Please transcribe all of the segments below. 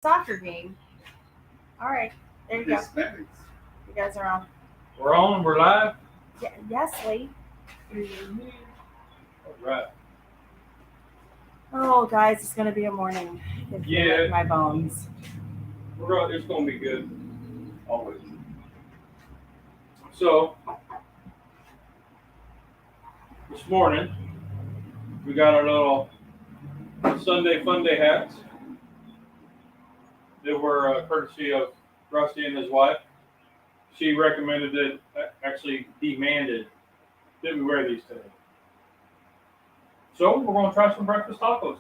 soccer game. All right, there you go. Hispanics. You guys are on. We're on. We're live. Yes, Lee. All right. Oh, guys, it's gonna be a morning. I can feel it in my bones. It's gonna be good. Always. So this morning we got our little Sunday Fun Day hats. They were courtesy of Rusty and his wife. She recommended it, actually demanded that we wear these today. So we're going to try some breakfast tacos.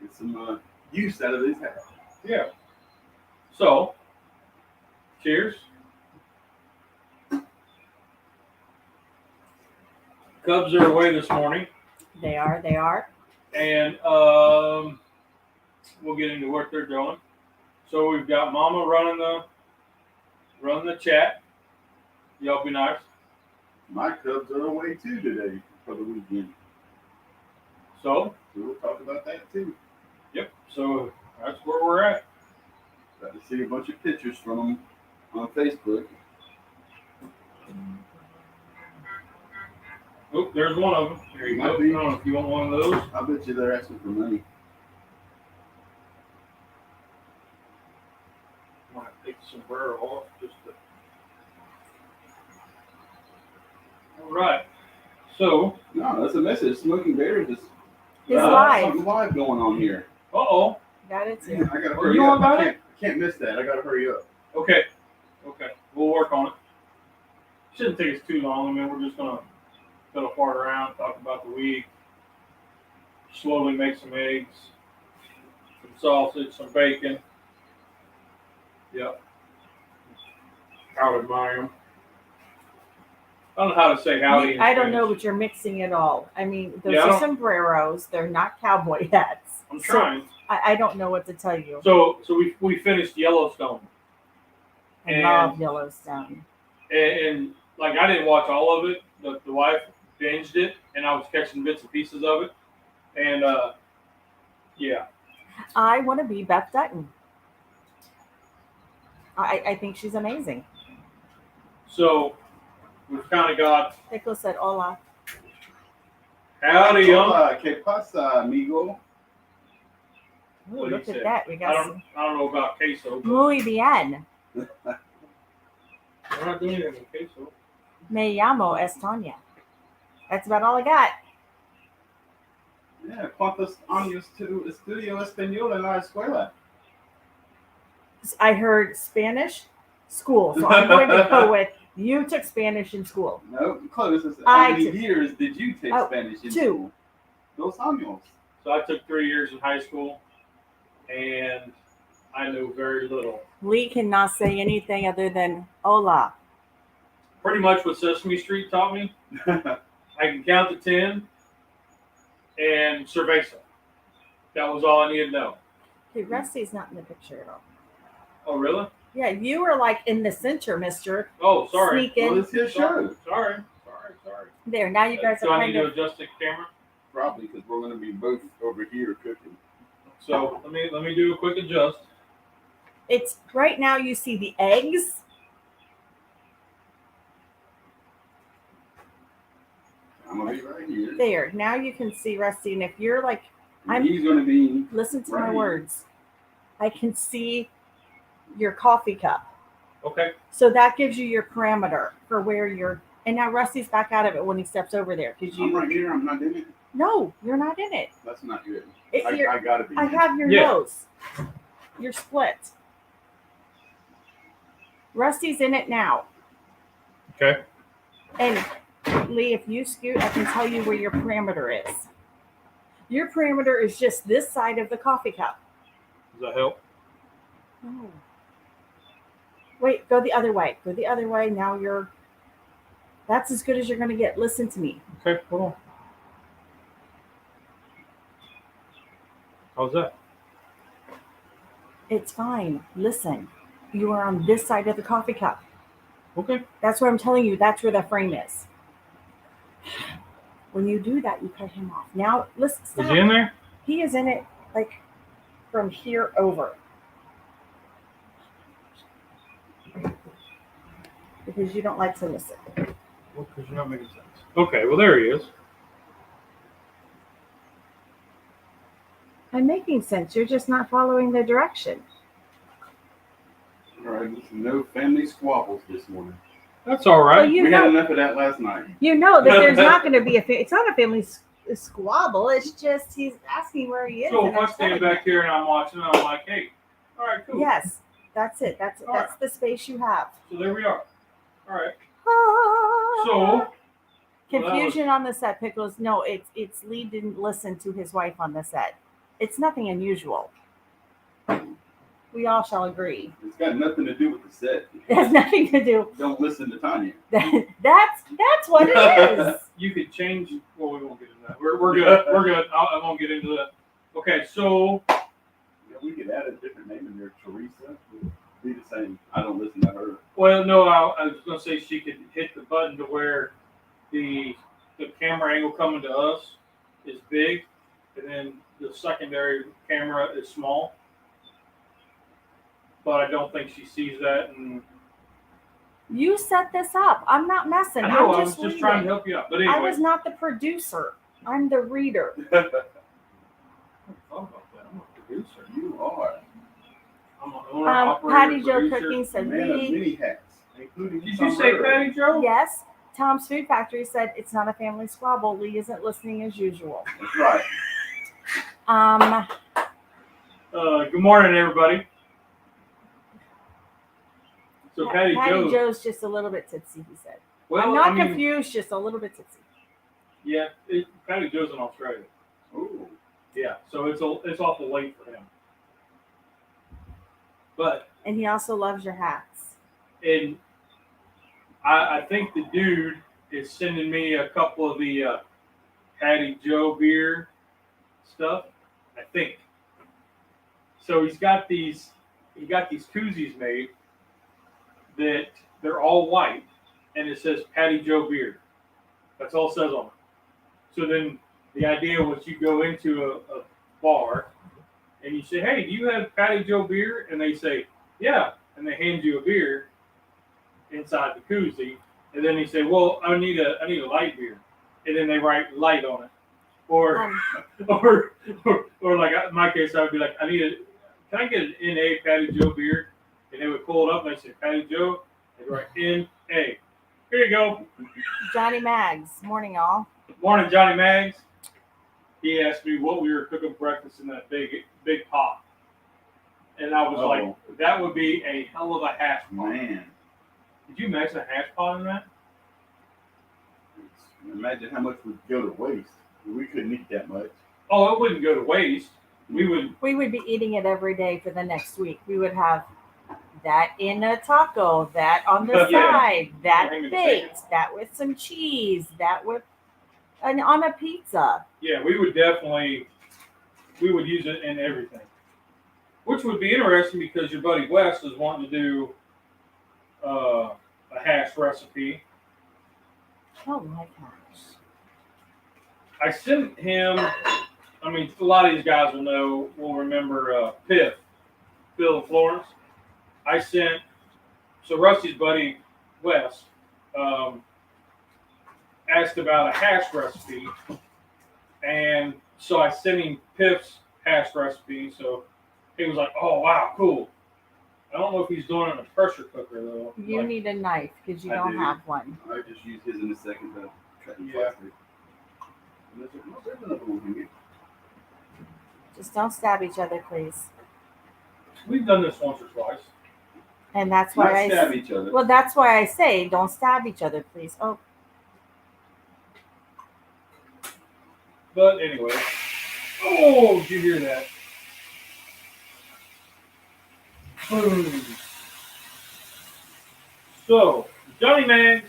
Get some use out of these hats. Yeah. So, cheers. Cubs are away this morning. They are. And we'll get into what they're doing. So we've got Mama running the chat. Y'all be nice. My Cubs are away too today for the weekend. So we'll talk about that too. Yep. So that's where we're at. Got to see a bunch of pictures from them on Facebook. Oh, there's one of them. There you go. I don't know if you want one of those. I bet you they're asking for money. I might take the sombrero off just to. All right. So. No, that's a message. Smoking Bears is live. Something live going on here. Uh-oh. Got it too. Yeah, I gotta hurry up. I can't miss that. I gotta hurry up. Okay. We'll work on it. Shouldn't take us too long. I mean, we're just gonna fart around, talk about the week, slowly make some eggs, some sausage, some bacon. Yep. Howdy, Miriam. I don't know how to say howdy. I don't know, but you're mixing it all. I mean, those are sombreros. They're not cowboy hats. I'm trying. I don't know what to tell you. So we finished Yellowstone. I love Yellowstone. And like I didn't watch all of it. The wife binged it, and I was catching bits and pieces of it. And yeah. I want to be Beth Dutton. I think she's amazing. So we've kind of got. Pickle said hola. Howdy, young. Hola, ¿qué pasa, amigo? Ooh, look at that. We got I don't know about queso. Muy bien. We're not doing anything with queso. Me llamo Estonia. That's about all I got. Yeah, ¿cuántos años tu estudio español en la escuela? I heard Spanish school, so I'm going to go with you took Spanish in school. No, close. How many years did you take Spanish in 2. school? Dos años. So I took 3 years in high school, and I knew very little. Lee cannot say anything other than hola. Pretty much what Sesame Street taught me. I can count to 10 and cerveza. That was all I needed to know. Okay, Rusty's not in the picture at all. Oh, really? Yeah, you were like in the center, mister. Oh, sorry. Sneaking. Well, it's his show. Sorry. There, now you guys Do are I need kind to of... adjust the camera? Probably, because we're going to be both over here cooking. So let me do a quick adjust. It's right now you see the eggs. I'm going to be right here. There, now you can see Rusty, and if you're like... He's going to be... Listen to right my here. words. I can see your coffee cup. Okay. So that gives you your parameter for where you're... And now Rusty's back out of it when he steps over there. I'm right here. I'm not in it. No, you're not in it. That's not good. I I got to be. I have your nose. You're split. Rusty's in it now. Okay. And Lee, if you scoot, I can tell you where your parameter is. Your parameter is just this side of the coffee cup. Does that help? Oh. Wait, go the other way. Go the other way. Now you're... That's as good as you're going to get. Listen to me. Okay, hold on. How's that? It's fine. Listen. You are on this side of the coffee cup. Okay. That's what I'm telling you. That's where the frame is. When you do that, you cut him off. Now, listen. Stop. Is he in there? He is in it, like, from here over. because you don't like to listen. Well, because you're not making sense. Okay, well, there he is. I'm making sense. You're just not following the direction. All right, listen, no family squabbles this morning. That's all right. Well, you We had know, enough of that last night. you know that there's not going to be it's not a family squabble. It's just he's asking where he is. So and if I I'm stand telling back here and I'm watching, I'm like, hey, all right, you. cool. Yes, that's it. That's All right. the space you have. So there we are. All right. Ah. So Confusion on the set, Pickles. No, it's Lee didn't listen to his wife on the set. It's nothing unusual. We all shall agree. It's got nothing to do with the set. It has nothing to do. Don't listen to Tanya. That's what it is. you could change. Well, we won't get into that. We're good. We're good. I won't get into that. Okay, so Yeah, we could add a different name in there. Teresa would be the same. I don't listen to her. well, no, I was gonna say she could hit the button to where the camera angle coming to us is big, and then the secondary camera is small. But I don't think she sees that, and You set this up. I'm not messing. I know I'm I was just trying to help you out. But anyway, I was not the producer. I'm the reader. I thought about that. I'm a producer. You are I'm an owner, operator, Patty Joe producer. Cooking a said man of Lee. many hats, including Did you say Patty Joe? Yes. Tom's Food Factory said it's not a family squabble. Lee isn't listening as usual. That's right. Good morning, everybody. So Patty Joe. Joe's just a little bit tipsy, he said. Well, I'm not I mean, confused, just a little bit tipsy. Yeah, Patty Joe's in Australia. Ooh. Yeah, so it's awful late for him. But And he also loves your hats. and I think the dude is sending me a couple of the Patty Joe beer stuff. I think. So he got these koozies made that they're all white, and it says Patty Joe beer. That's all it says on it. So then the idea was you go into a bar and you say, hey, do you have Patty Joe beer? And they say, yeah. And they hand you a beer inside the koozie. And then they say, well, I need a light beer. And then they write light on it. Or like in my case, I would be like, can I get an NA Patty Joe beer? And they would pull it up and they say, Patty Joe. They'd write NA. Here you go. Johnny Mags. Morning, y'all. Morning, Johnny Mags. He asked me what we were cooking breakfast in that big pot. And I was like, that would be a hell of a hash pot. Man. Did you mix a hash pot in that? Imagine how much would go to waste. We couldn't eat that much. Oh, it wouldn't go to waste. We would be eating it every day for the next week. We would have that in a taco, that on the Yeah. side, that Hang it baked, that with some cheese, that with on a pizza. Yeah, we would use it in everything. Which would be interesting because your buddy Wes is wanting to do a hash recipe. Oh my gosh. I sent him, I mean, a lot of these guys will remember Piff, Phil and Florence. I sent, so Rusty's buddy Wes asked about a hash recipe, and so I sent him Piff's hash recipe, so he was like, oh, wow, cool. I don't know if he's doing it in a pressure cooker, though. You need a knife because you I don't do. have one. I just use his in a second to cut the Yeah. plastic. And there's another one here. Just don't stab each other, please. We've done this once or twice. And that's Not why stab each other. well, that's why I say don't stab each other, please. Oh, But anyway. Oh, did you hear that? Boom. So, Johnny Mags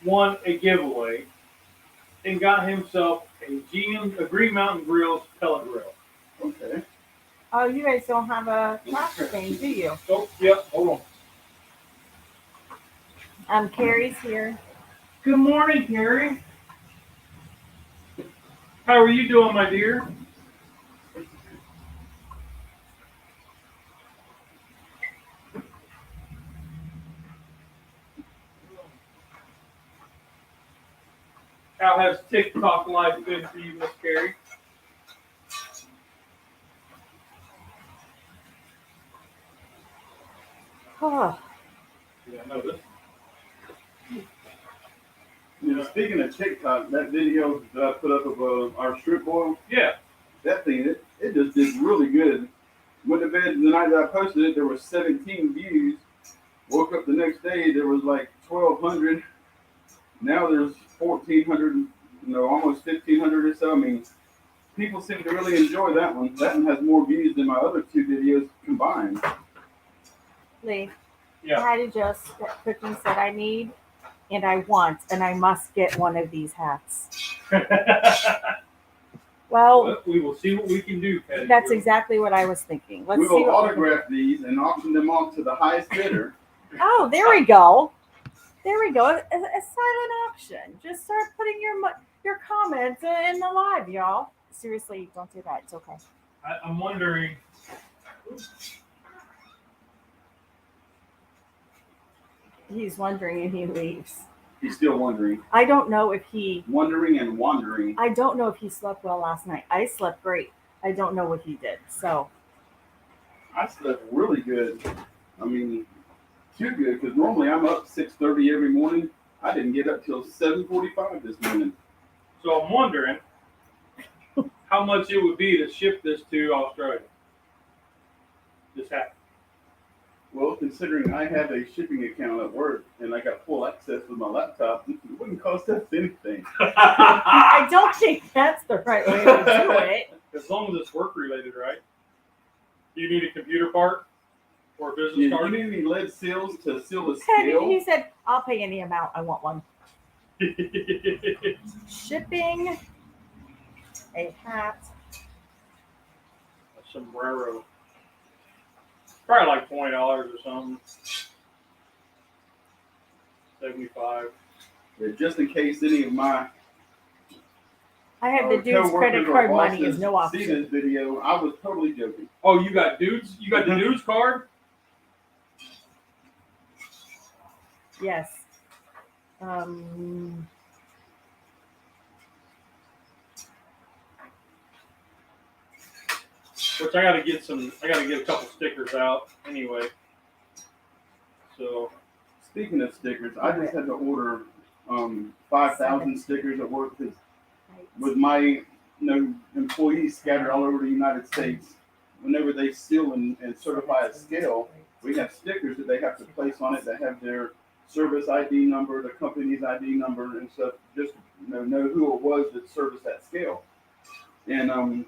won a giveaway and got himself a Green Mountain Grills pellet grill. Okay. oh, you guys don't have a plastic thing, do you? Oh, yep, hold on. Carrie's here. Good morning, Carrie. How are you doing, my dear? How has TikTok life been for you, Miss Carrie? Oh, Yeah, I know this. You know, speaking of TikTok, that video that I put up of our strip boil, Yeah. that thing, it just did really good. Went to bed the night that I posted it, there was 17 views. Woke up the next day, there was like 1,200. Now there's 1,400, almost 1,500 or so. I mean, people seem to really enjoy that one. That one has more views than my other two videos combined. Lee, Yeah. I had to just cooking said I need and I want and I must get one of these hats. Well, But we will see what we can do, Patty. that's exactly what I was thinking. Let's We see will what we can do. autograph these and auction them off to the highest bidder. Oh, there we go. There we go. A silent auction. Just start putting your comments in the live, y'all. Seriously, don't do that. It's okay. I'm wondering. He's wondering and he leaves. He's still wondering. I don't know if he Wondering and wandering. I don't know if he slept well last night. I slept great. I don't know what he did. So I slept really good. I mean, too good, because normally I'm up 6:30 every morning. I didn't get up till 7:45 this morning. So I'm wondering how much it would be to ship this to Australia. This hat. Well, considering I have a shipping account at work and I got full access with my laptop, it wouldn't cost us anything. I don't think that's the right way to do it. As long as it's work related, right? Do you need a computer part or a business You card? need any lead seals to seal the And scale? he said, I'll pay any amount. I want one. Shipping a hat. A sombrero. Probably like $20 or something. 75. Yeah, just in case any of my I have the dude's credit coworkers or card money bosses is no see option. this video, I was totally joking. Oh, you got dudes? You got the dudes card? Yes. Which I gotta get a couple stickers out anyway. So Speaking of stickers, I just had to order 5,000 stickers at work because with my employees scattered all over the United States, whenever they seal and certify a scale, we have stickers that they have to place on it that have their service ID number, the company's ID number, and stuff, just know who it was that serviced that scale. And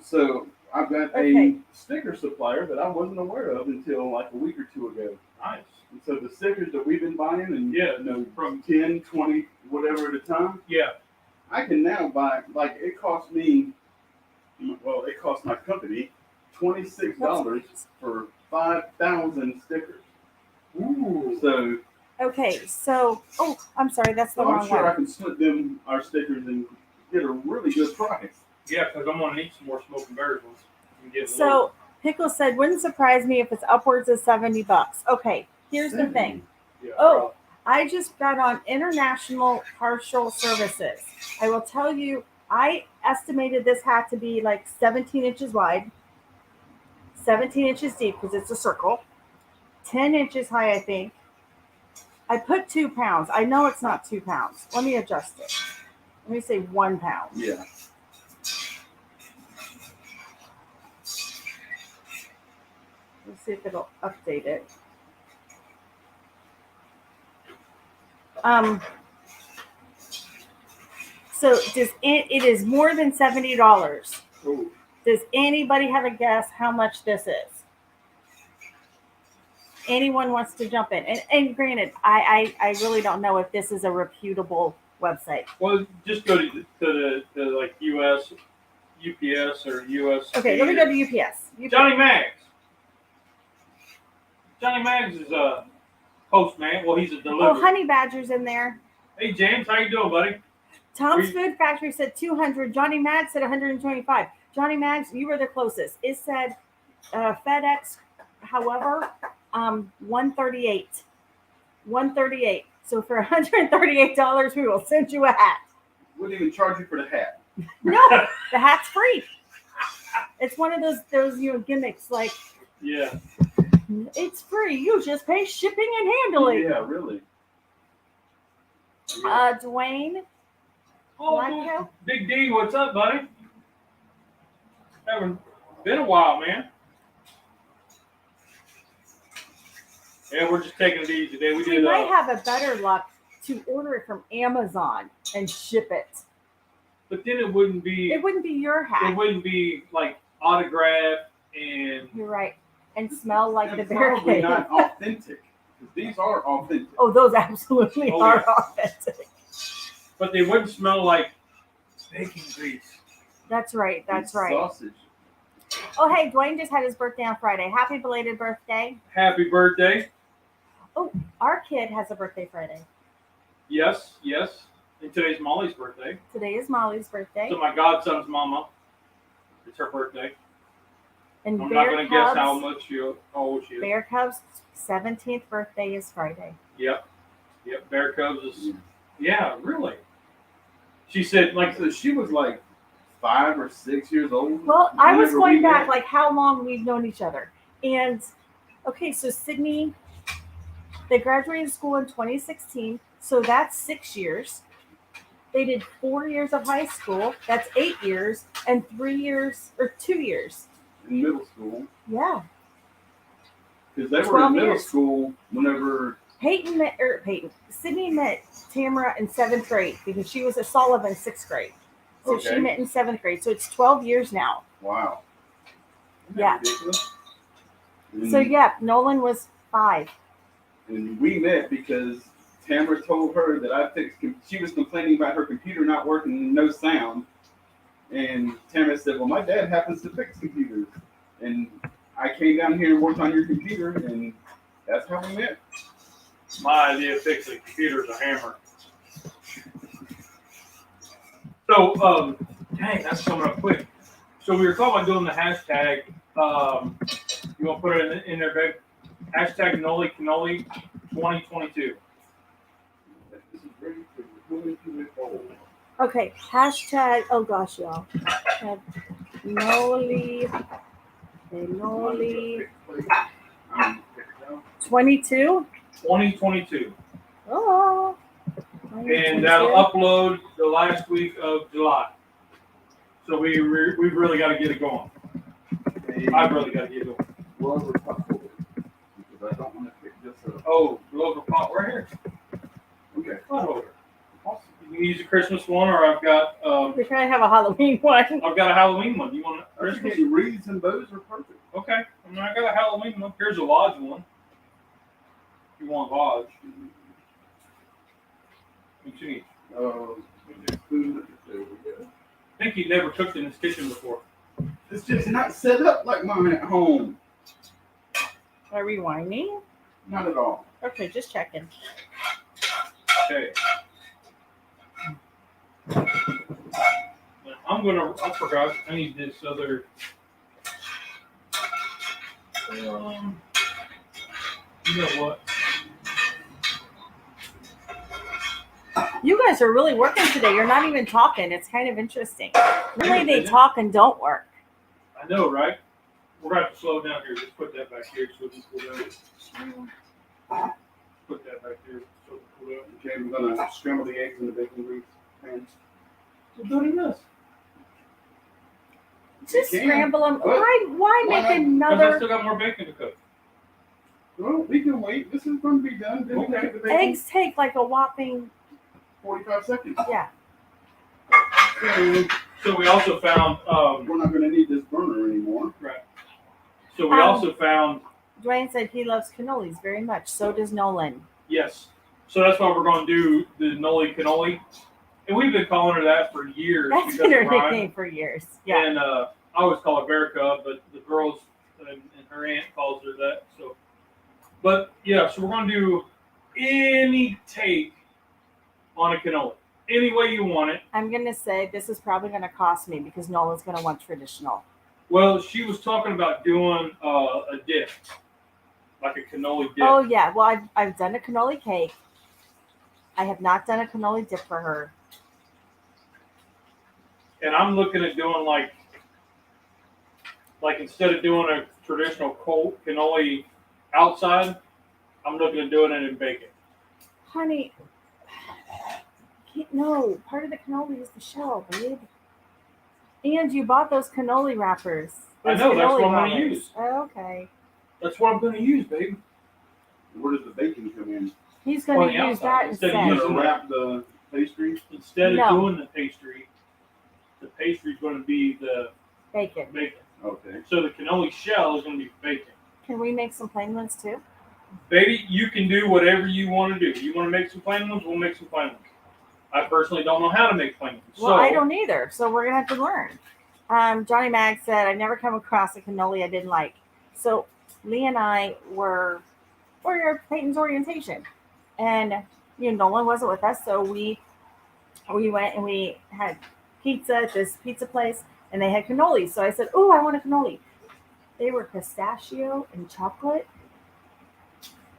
so I've got a sticker supplier that I wasn't aware of until like a week or two ago. nice. And so the stickers that we've been buying, and from 10, 20, whatever at a time, Yeah. I can now buy, like, it cost my company $26 for 5,000 stickers. Ooh. So I'm sorry, that's the I'm wrong sure one. I can split them our stickers and get a really good price. Yeah, because I'm gonna need some more smoke and berries ones. So Pickle said, wouldn't surprise me if it's upwards of $70. Okay, here's the thing. Yeah, Oh, I just got on International Partial Services. I will tell you, I estimated this hat to be like 17 inches wide, 17 inches deep because it's a circle, 10 inches high, I think. I put 2 pounds. I know it's not 2 pounds. Let me adjust it. Let me say 1 pound. Yeah. Let's see if it'll update it. So it is more than $70. Ooh. Does anybody have a guess how much this is? Anyone wants to jump in? And granted, I really don't know if this is a reputable website. Well, just go to the like US, UPS or US. Okay, let me go to UPS. Johnny Mags. Johnny Mags is a postman. Well, he's a delivery. Oh, Honey Badger's in there. Hey, James, how you doing, buddy? Tom's Food Factory said 200. Johnny Mags said 125. Johnny Mags, you were the closest. It said FedEx, however, 138. 138. So for $138, we will send you a hat. Wouldn't even charge you for the hat. No, the hat's free. It's one of those gimmicks like Yeah. it's free. You just pay shipping and handling. Yeah, really. Dwayne. Oh, Blackout? Big D, what's up, buddy? Haven't been a while, man. Yeah, we're just taking it easy today. We might have a better luck to order it from Amazon and ship it. But then it wouldn't be. It wouldn't be your hat. It wouldn't be like autographed and. You're right. And smell like And the bear probably cave. not authentic. 'Cause these are authentic. Oh, those absolutely Oh, are yeah. authentic. But they wouldn't smell like bacon grease. That's right. That's And right. Sausage. Oh, hey, Dwayne just had his birthday on Friday. Happy belated birthday. Happy birthday. Our kid has a birthday Friday. Yes, yes. And today's Molly's birthday. Today is Molly's birthday. So my godson's mama. It's her birthday. And I'm Bear not going to guess how Cub's, how old she is. Bear Cub's 17th birthday is Friday. Yep. Yep. Bear Cubs is. Yeah, really. She said, like, So she was like 5 or 6 years old. Well, I was whenever going we back met. like how long we've known each other. And okay, so Sydney, they graduated school in 2016. So that's 6 years. They did 4 years of high school. That's 8 years. And 3 years or 2 years. in middle school. Yeah. Because they were 12 in middle years. school whenever. Sydney met Tamara in 7th grade because she was at Sullivan 6th grade. So she Okay. met in 7th grade. So it's 12 years now. Wow. Isn't that Yeah. ridiculous? So And- yeah, Nolan was 5. And we met because Tamara told her that I fixed. She was complaining about her computer not working, no sound. And Tamara said, "Well, my dad happens to fix computers, and I came down here and worked on your computer, and that's how we met." my idea of fixing a computer is a hammer. So, dang, that's coming up quick. So we were talking about doing the hashtag. You want to put it in there, babe? Hashtag Noli Cannoli 2022. This is ready for going to the bowl. Okay, hashtag, oh gosh, y'all. Noli 22. 2022. Oh. And that'll upload the last week of July. So we've really got to get it going. I've really got to get it going. Glover pot holder, because I don't want to pick this up. Oh, Glover pot right here. Okay. Pot holder. Awesome. You can use a Christmas one, or I've got We're trying to have a Halloween one. a Halloween one. You want a Christmas? Okay, wreaths and bows are perfect. Okay. I got a Halloween one. Here's a lodge one. If you want lodge. What you need? Spoon. There we go. I think you never cooked in this kitchen before. It's just not set up like mine at home. Are we whining? Not at all. Okay, just checking. Okay. I forgot. I need this other. You know what? You guys are really working today. You're not even talking. It's kind of interesting. Really, they talk and don't work. I know, right? We're going to have to slow down here. Just put that back here so we can pull down. Put that back here so we can pull down. Okay, we're gonna scramble the eggs in the bacon grease pan. We're doing this. Just You can. scramble them. What? Why Why make not? Because I another still got more bacon to cook. Well, we can wait. This is going to be done. Then we can Okay. cook the bacon. eggs take like a whopping 45 seconds. yeah. So we also found. We're not going to need this burner anymore. So we also found. Dwayne said he loves cannolis very much. So does Nolan. Yes. So that's why we're going to do the Noli Cannoli. And we've been calling her that for years. That's because been her of Ryan. nickname for years. Yeah. And I always call her Bear Cub, but the girls and her aunt calls her that. So, but yeah, so we're going to do any take on a cannoli. Any way you want it. I'm gonna say this is probably gonna cost me because Nolan's gonna want traditional. Well, she was talking about doing a dip, like a cannoli dip. Oh yeah. Well, I've done a cannoli cake. I have not done a cannoli dip for her. And I'm looking at doing like instead of doing a traditional cold cannoli outside, I'm looking at doing it in bacon. Honey, no, part of the cannoli is the shell, babe. And you bought those cannoli wrappers. I know, that's what I'm going to use. Oh, okay. That's what I'm going to use, baby. Where does the bacon come in? He's going to use that Instead of You instead. using wrap the pastry? Instead of No. doing the pastry's going to be the Bacon. Okay. So the cannoli shell is going to be bacon. Can we make some plain ones too? Baby, you can do whatever you want to do. You want to make some plain ones? We'll make some plain ones. I personally don't know how to make plain ones. Well, I don't either, so we're going to have to learn. Johnny Mag said, I've never come across a cannoli I didn't like. So Lee and I were Peyton's orientation. And, Nolan wasn't with us, so we went and we had pizza at this pizza place, and they had cannolis. So I said, oh, I want a cannoli. They were pistachio and chocolate.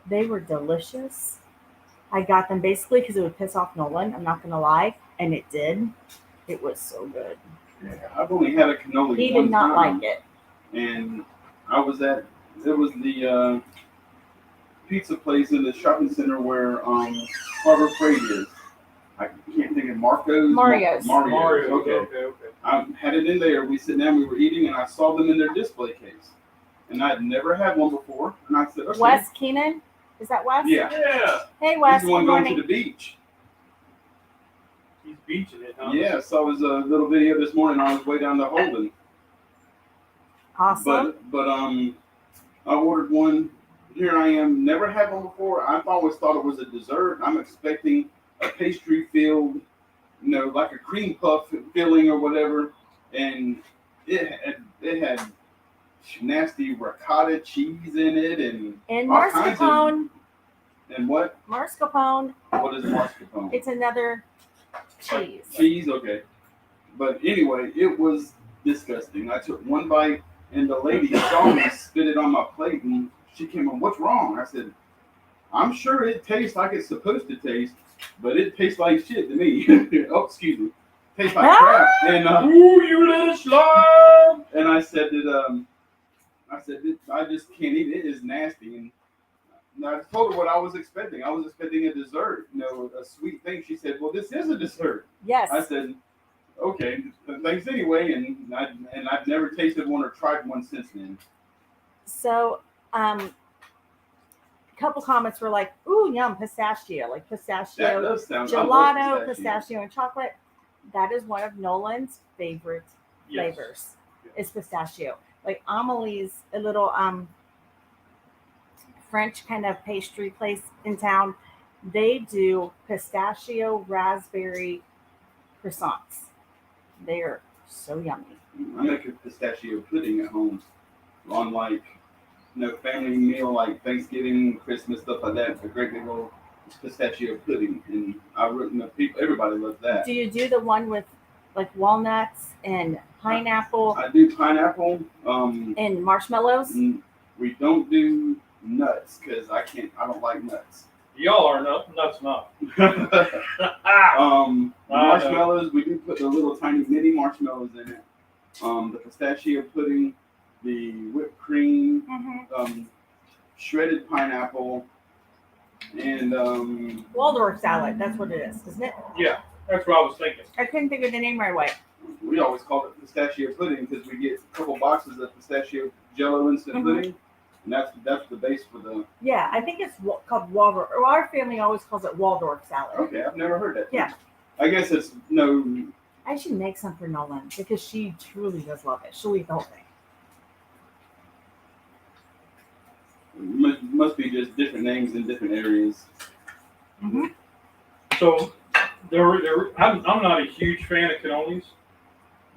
They were delicious. I got them basically because it would piss off Nolan. I'm not going to lie. And it did. It was so good. Yeah, I've only had a cannoli He one did not time, like it. and it was the pizza place in the shopping center where Harbor Freight is. I can't think of Mario's. Mario's. Okay. Okay. I had it in there. We sat down, we were eating, and I saw them in their display case. And I'd never had one before. And I said, okay. Wes Keenan? Is that Wes? Yeah. Hey, Wes. He's the one good going morning. to the beach. He's beaching it, huh? Yeah, so it was a little video this morning on his way down to Holden. Awesome. But I ordered one. Here I am. Never had one before. I've always thought it was a dessert. I'm expecting a pastry filled, like a cream puff filling or whatever. And it had nasty ricotta cheese in it and all kinds of- mascarpone. And what? Mascarpone. What is mascarpone? It's another cheese. Cheese, okay. But anyway, it was disgusting. I took one bite, and the lady saw me spit it on my plate, and she came on, what's wrong? I said, I'm sure it tastes like it's supposed to taste, but it tastes like shit to me. Oh, excuse me. Tastes like crap. And Ooh, you little slime! and I said that I just can't eat it. It is nasty. And I told her what I was expecting. I was expecting a dessert, a sweet thing. She said, well, this is a dessert. Yes. I said, okay, thanks anyway. And I've never tasted one or tried one since then. So, a couple comments were like, ooh, yum, pistachio. Like That pistachio, does sound. I love gelato, pistachio, and chocolate. That is one of Nolan's favorite Yes. flavors. Is pistachio. Like Amelie's, a little French kind of pastry place in town. They do pistachio raspberry croissants. They are so yummy. I make a pistachio pudding at home on family meal like Thanksgiving, Christmas, stuff like that. A great big old pistachio pudding, and everybody loves that. Do you do the one with like walnuts and pineapple I do pineapple. and marshmallows? We don't do nuts because I don't like nuts. Y'all are nuts enough. Marshmallows, we do put the little tiny mini marshmallows in it. The pistachio pudding, the whipped cream, shredded pineapple, and Waldorf salad. That's what it is, isn't it? Yeah, that's what I was thinking. I couldn't think of the name right away. we always call it pistachio pudding because we get a couple boxes of pistachio Jello instant pudding, and that's the base for the. Yeah, I think it's called Waldorf. Or our family always calls it Waldorf salad. Okay, I've never heard that. Yeah. I guess it's no. I should make some for Nolan because she truly does love it. She'll eat the whole thing. Must be just different names in different areas. So I'm not a huge fan of cannolis,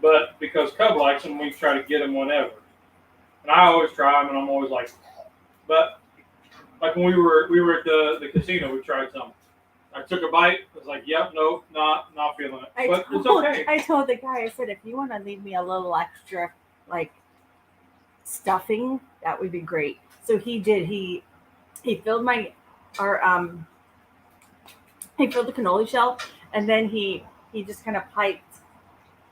but because Cub likes them, we try to get them whenever. And I always try them, and I'm always like, but like when we were at the casino, we tried some. I took a bite. I was like, yep, nope, not feeling it. But it's okay. I told the guy, I said, if you want to leave me a little extra, like, stuffing, that would be great. So he did. He filled our He filled the cannoli shell, and then he just kind of piped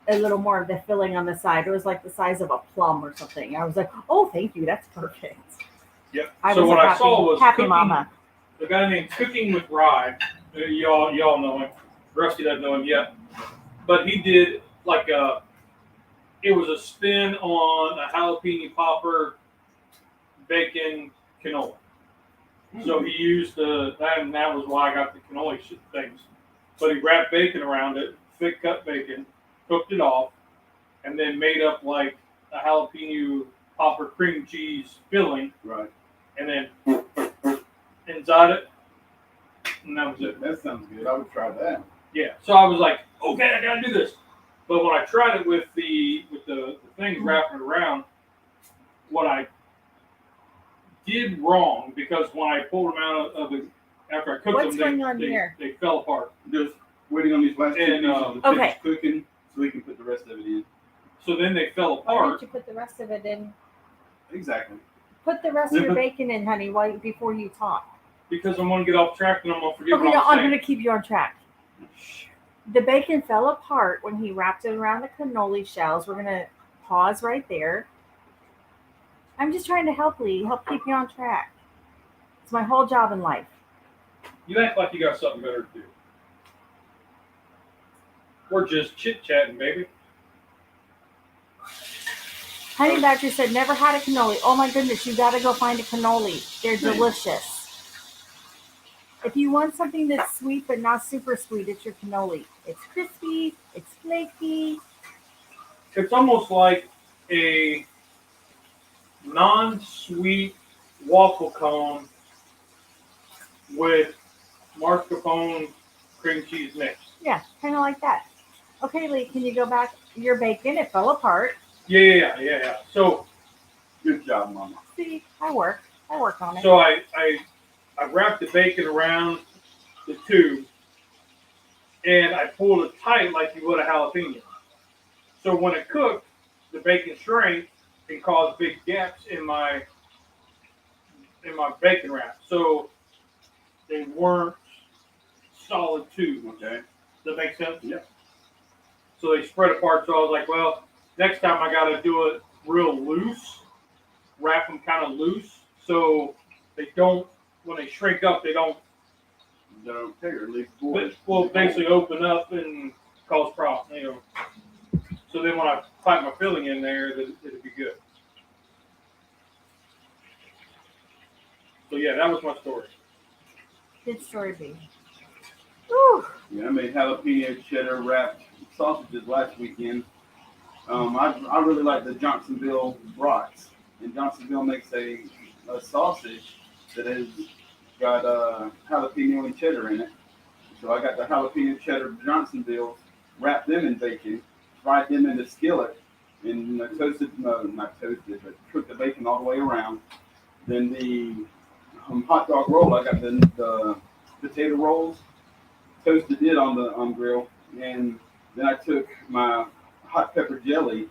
a little more of the filling on the side. It was like the size of a plum or something. I was like, oh, thank you, that's perfect. Yep. I So was what a I happy, saw was happy cooking, mama. a guy named Cooking with Rye. Y'all know him. Rusty doesn't know him yet, but he did like it was a spin on a jalapeno popper bacon cannoli. So he used that, and that was why I got the cannoli things. But he wrapped bacon around it, thick cut bacon, cooked it off, and then made up like a jalapeno popper cream cheese filling, Right. and then inside it, and that was it. That sounds good. I would try that. Yeah. So I was like, okay, I gotta do this. But when I tried it with the things wrapping it around, what I did wrong, because when I pulled them out of the after I cooked What's them, going on here? they fell apart. Just waiting on these last two And, pieces to finish cooking so we can put the rest of it in. So then they fell Why apart. didn't you put the rest of it in? Exactly. Put the rest of your bacon in, honey, before you talk. Because I'm going to get off track and I'm going to forget Okay, what no, I'm I'm saying. going to keep you on track. The bacon fell apart when he wrapped it around the cannoli shells. We're going to pause right there. I'm just trying to help keep you on track. It's my whole job in life. You act like you got something better to do. We're just chit-chatting, baby. Honey Badger said, never had a cannoli. Oh my goodness, you got to go find a cannoli. They're delicious. If you want something that's sweet but not super sweet, it's your cannoli. It's crispy, it's flaky. It's almost like a non-sweet waffle cone with mascarpone cream cheese mix. Yeah, kind of like that. Okay, Lee, can you go back? Your bacon, it fell apart. Yeah. So good job, Mama. See, I work on it. So I wrapped the bacon around the tube and I pulled it tight like you would a jalapeno. So when it cooked, the bacon shrank and caused big gaps in my bacon wrap. So they weren't solid tube. Okay. Does that make sense? Yeah. So they spread apart. So I was like, well, next time I got to do it real loose, wrap them kind of loose, so they don't, when they shrink up, they don't. Okay, or at least Will basically open up and cause problems, So then when I pipe my filling in there, it'd be good. So yeah, that was my story. Good story, baby. Woo. Yeah, I made jalapeno cheddar wrapped sausages last weekend. I really like the Johnsonville brats, and Johnsonville makes a sausage that has got jalapeno and cheddar in it. So I got the jalapeno cheddar Johnsonville, wrapped them in bacon, fried them in the skillet, and not toasted, but cooked the bacon all the way around. Then the hot dog roll, I got the potato rolls, toasted it on the grill, and then I took my hot pepper jelly,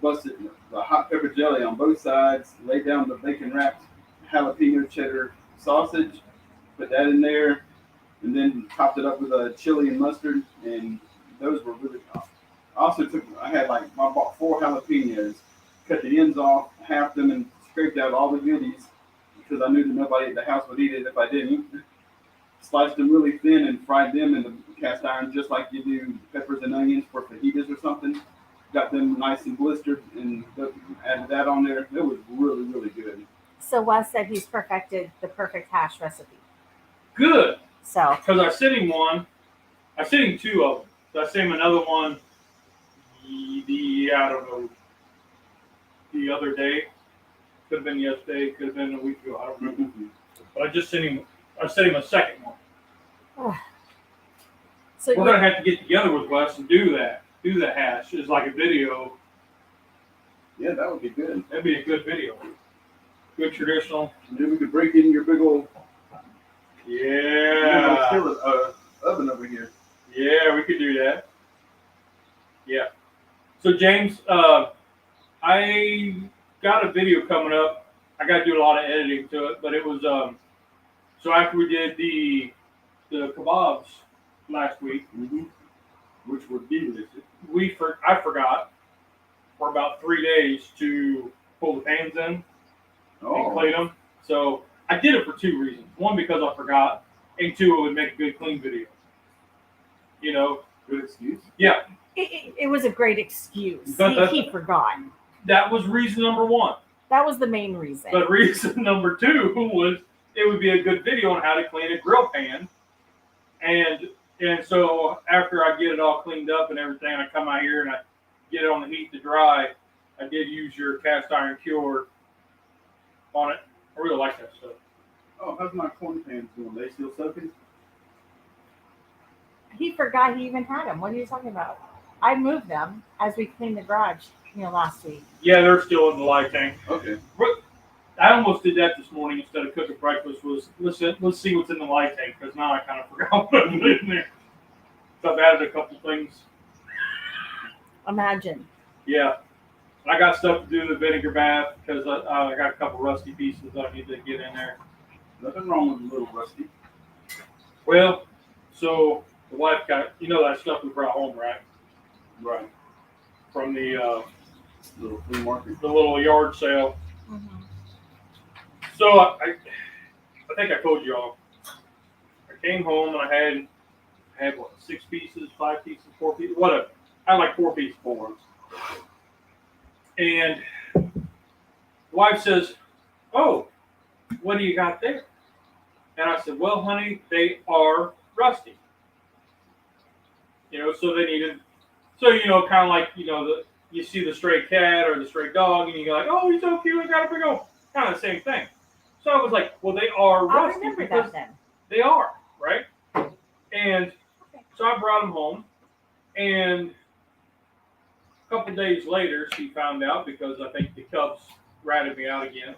busted the hot pepper jelly on both sides, laid down the bacon wrapped jalapeno cheddar sausage, put that in there, and then topped it up with a chili and mustard, and those were really awesome. I bought 4 jalapenos, cut the ends off, halved them, and scraped out all the goodies because I knew that nobody at the house would eat it if I didn't. Sliced them really thin and fried them in the cast iron just like you do peppers and onions for fajitas or something. Got them nice and blistered and added that on there. It was really, really good. So Wes said he's perfected the perfect hash recipe. Good. So. Because I sent him 2 of them. So I sent him another one the other day. Could have been yesterday, could have been a week ago, I don't remember. But I sent him a second one. So we're gonna have to get together with Wes and do the hash. It's like a video. Yeah, that would be good. That'd be a good video. Good traditional. And then we could break in your big old oven over here. Yeah, we could do that. Yeah. So James, I got a video coming up. I got to do a lot of editing to it, but it was so after we did the kebabs last week. Mm-hmm. Which would be delicious. I forgot for about 3 days to pull the pans in and clean them. So I did it for 2 reasons. One, because I forgot, and 2, it would make a good clean video. You know, Good excuse. yeah. It was a great excuse. He forgot. That was reason number 1. That was the main reason. But reason number 2 was it would be a good video on how to clean a grill pan. And so after I get it all cleaned up and everything, I come out here and I get it on the heat to dry. I did use your cast iron cure on it. I really like that stuff. Oh, how's my corn pans doing? They still soaking? He forgot he even had them. What are you talking about? I moved them as we cleaned the garage, last week. Yeah, they're still in the light tank. Okay. I almost did that this morning instead of cooking breakfast. Let's see what's in the light tank, because now I kind of forgot what I put in there. So I've added a couple things. Imagine. Yeah. I got stuff to do in the vinegar bath because I got a couple rusty pieces that I need to get in there. Nothing wrong with a little rusty. Well, so the wife got, that stuff we brought home, right? Right. From the Little flea market. the little yard sale. Mm-hmm. So I think I told you all. I came home and I had what, 6 pieces, 5 pieces, 4 pieces, whatever. I had like 4 pieces for ones. And the wife says, "Oh, what do you got there?" And I said, "Well, honey, they are rusty. So they needed, kind of like, you see the stray cat or the stray dog, and you're like, oh, he's so cute, I got to big old," kind of the same thing. So I was like, well, they are I rusty. remember because that then. they are, right? And so I brought them home, and a couple days later, she found out because I think the Cubs ratted me out again.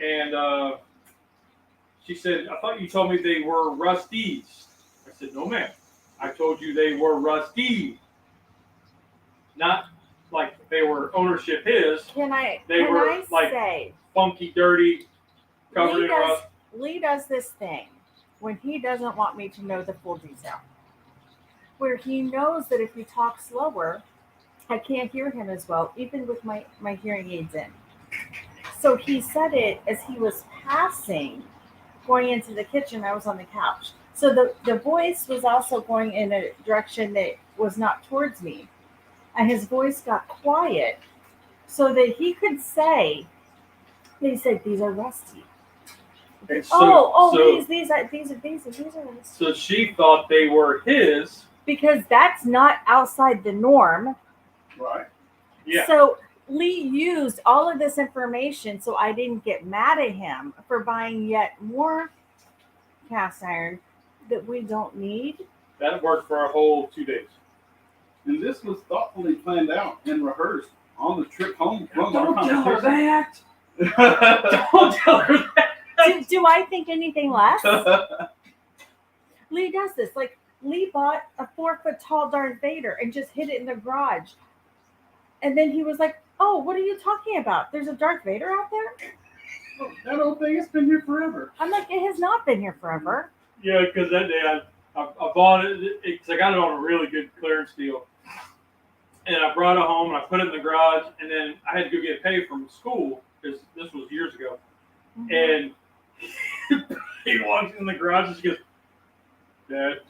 And she said, "I thought you told me they were rusties." I said, "No, ma'am. I told you they were rusty. Not like they were ownership his. Can I like, say, funky, dirty, covered in rust." Lee does this thing when he doesn't want me to know the full detail, where he knows that if we talk slower, I can't hear him as well, even with my hearing aids in. So he said it as he was passing, going into the kitchen. I was on the couch. So the voice was also going in a direction that was not towards me. And his voice got quiet so that he could say, they said, "These are rusty." And These are rusty. So she thought they were his. Because that's not outside the norm. Right. Yeah. So Lee used all of this information so I didn't get mad at him for buying yet more cast iron that we don't need. That worked for a whole 2 days. And this was thoughtfully planned out and rehearsed on the trip home from our Don't tell her competition. that. Don't tell her that. Do I think anything less? Lee does this. Like, Lee bought a 4-foot tall Darth Vader and just hid it in the garage. And then he was like, "Oh, what are you talking about? There's a Darth Vader out there?" That old thing has been here forever. I'm like, it has not been here forever. Yeah, because that day I bought it because I got it on a really good clearance deal. And I brought it home and I put it in the garage, and then I had to go get paid from school because this was years ago. Mm-hmm. And he walks in the garage and she goes, "Dad,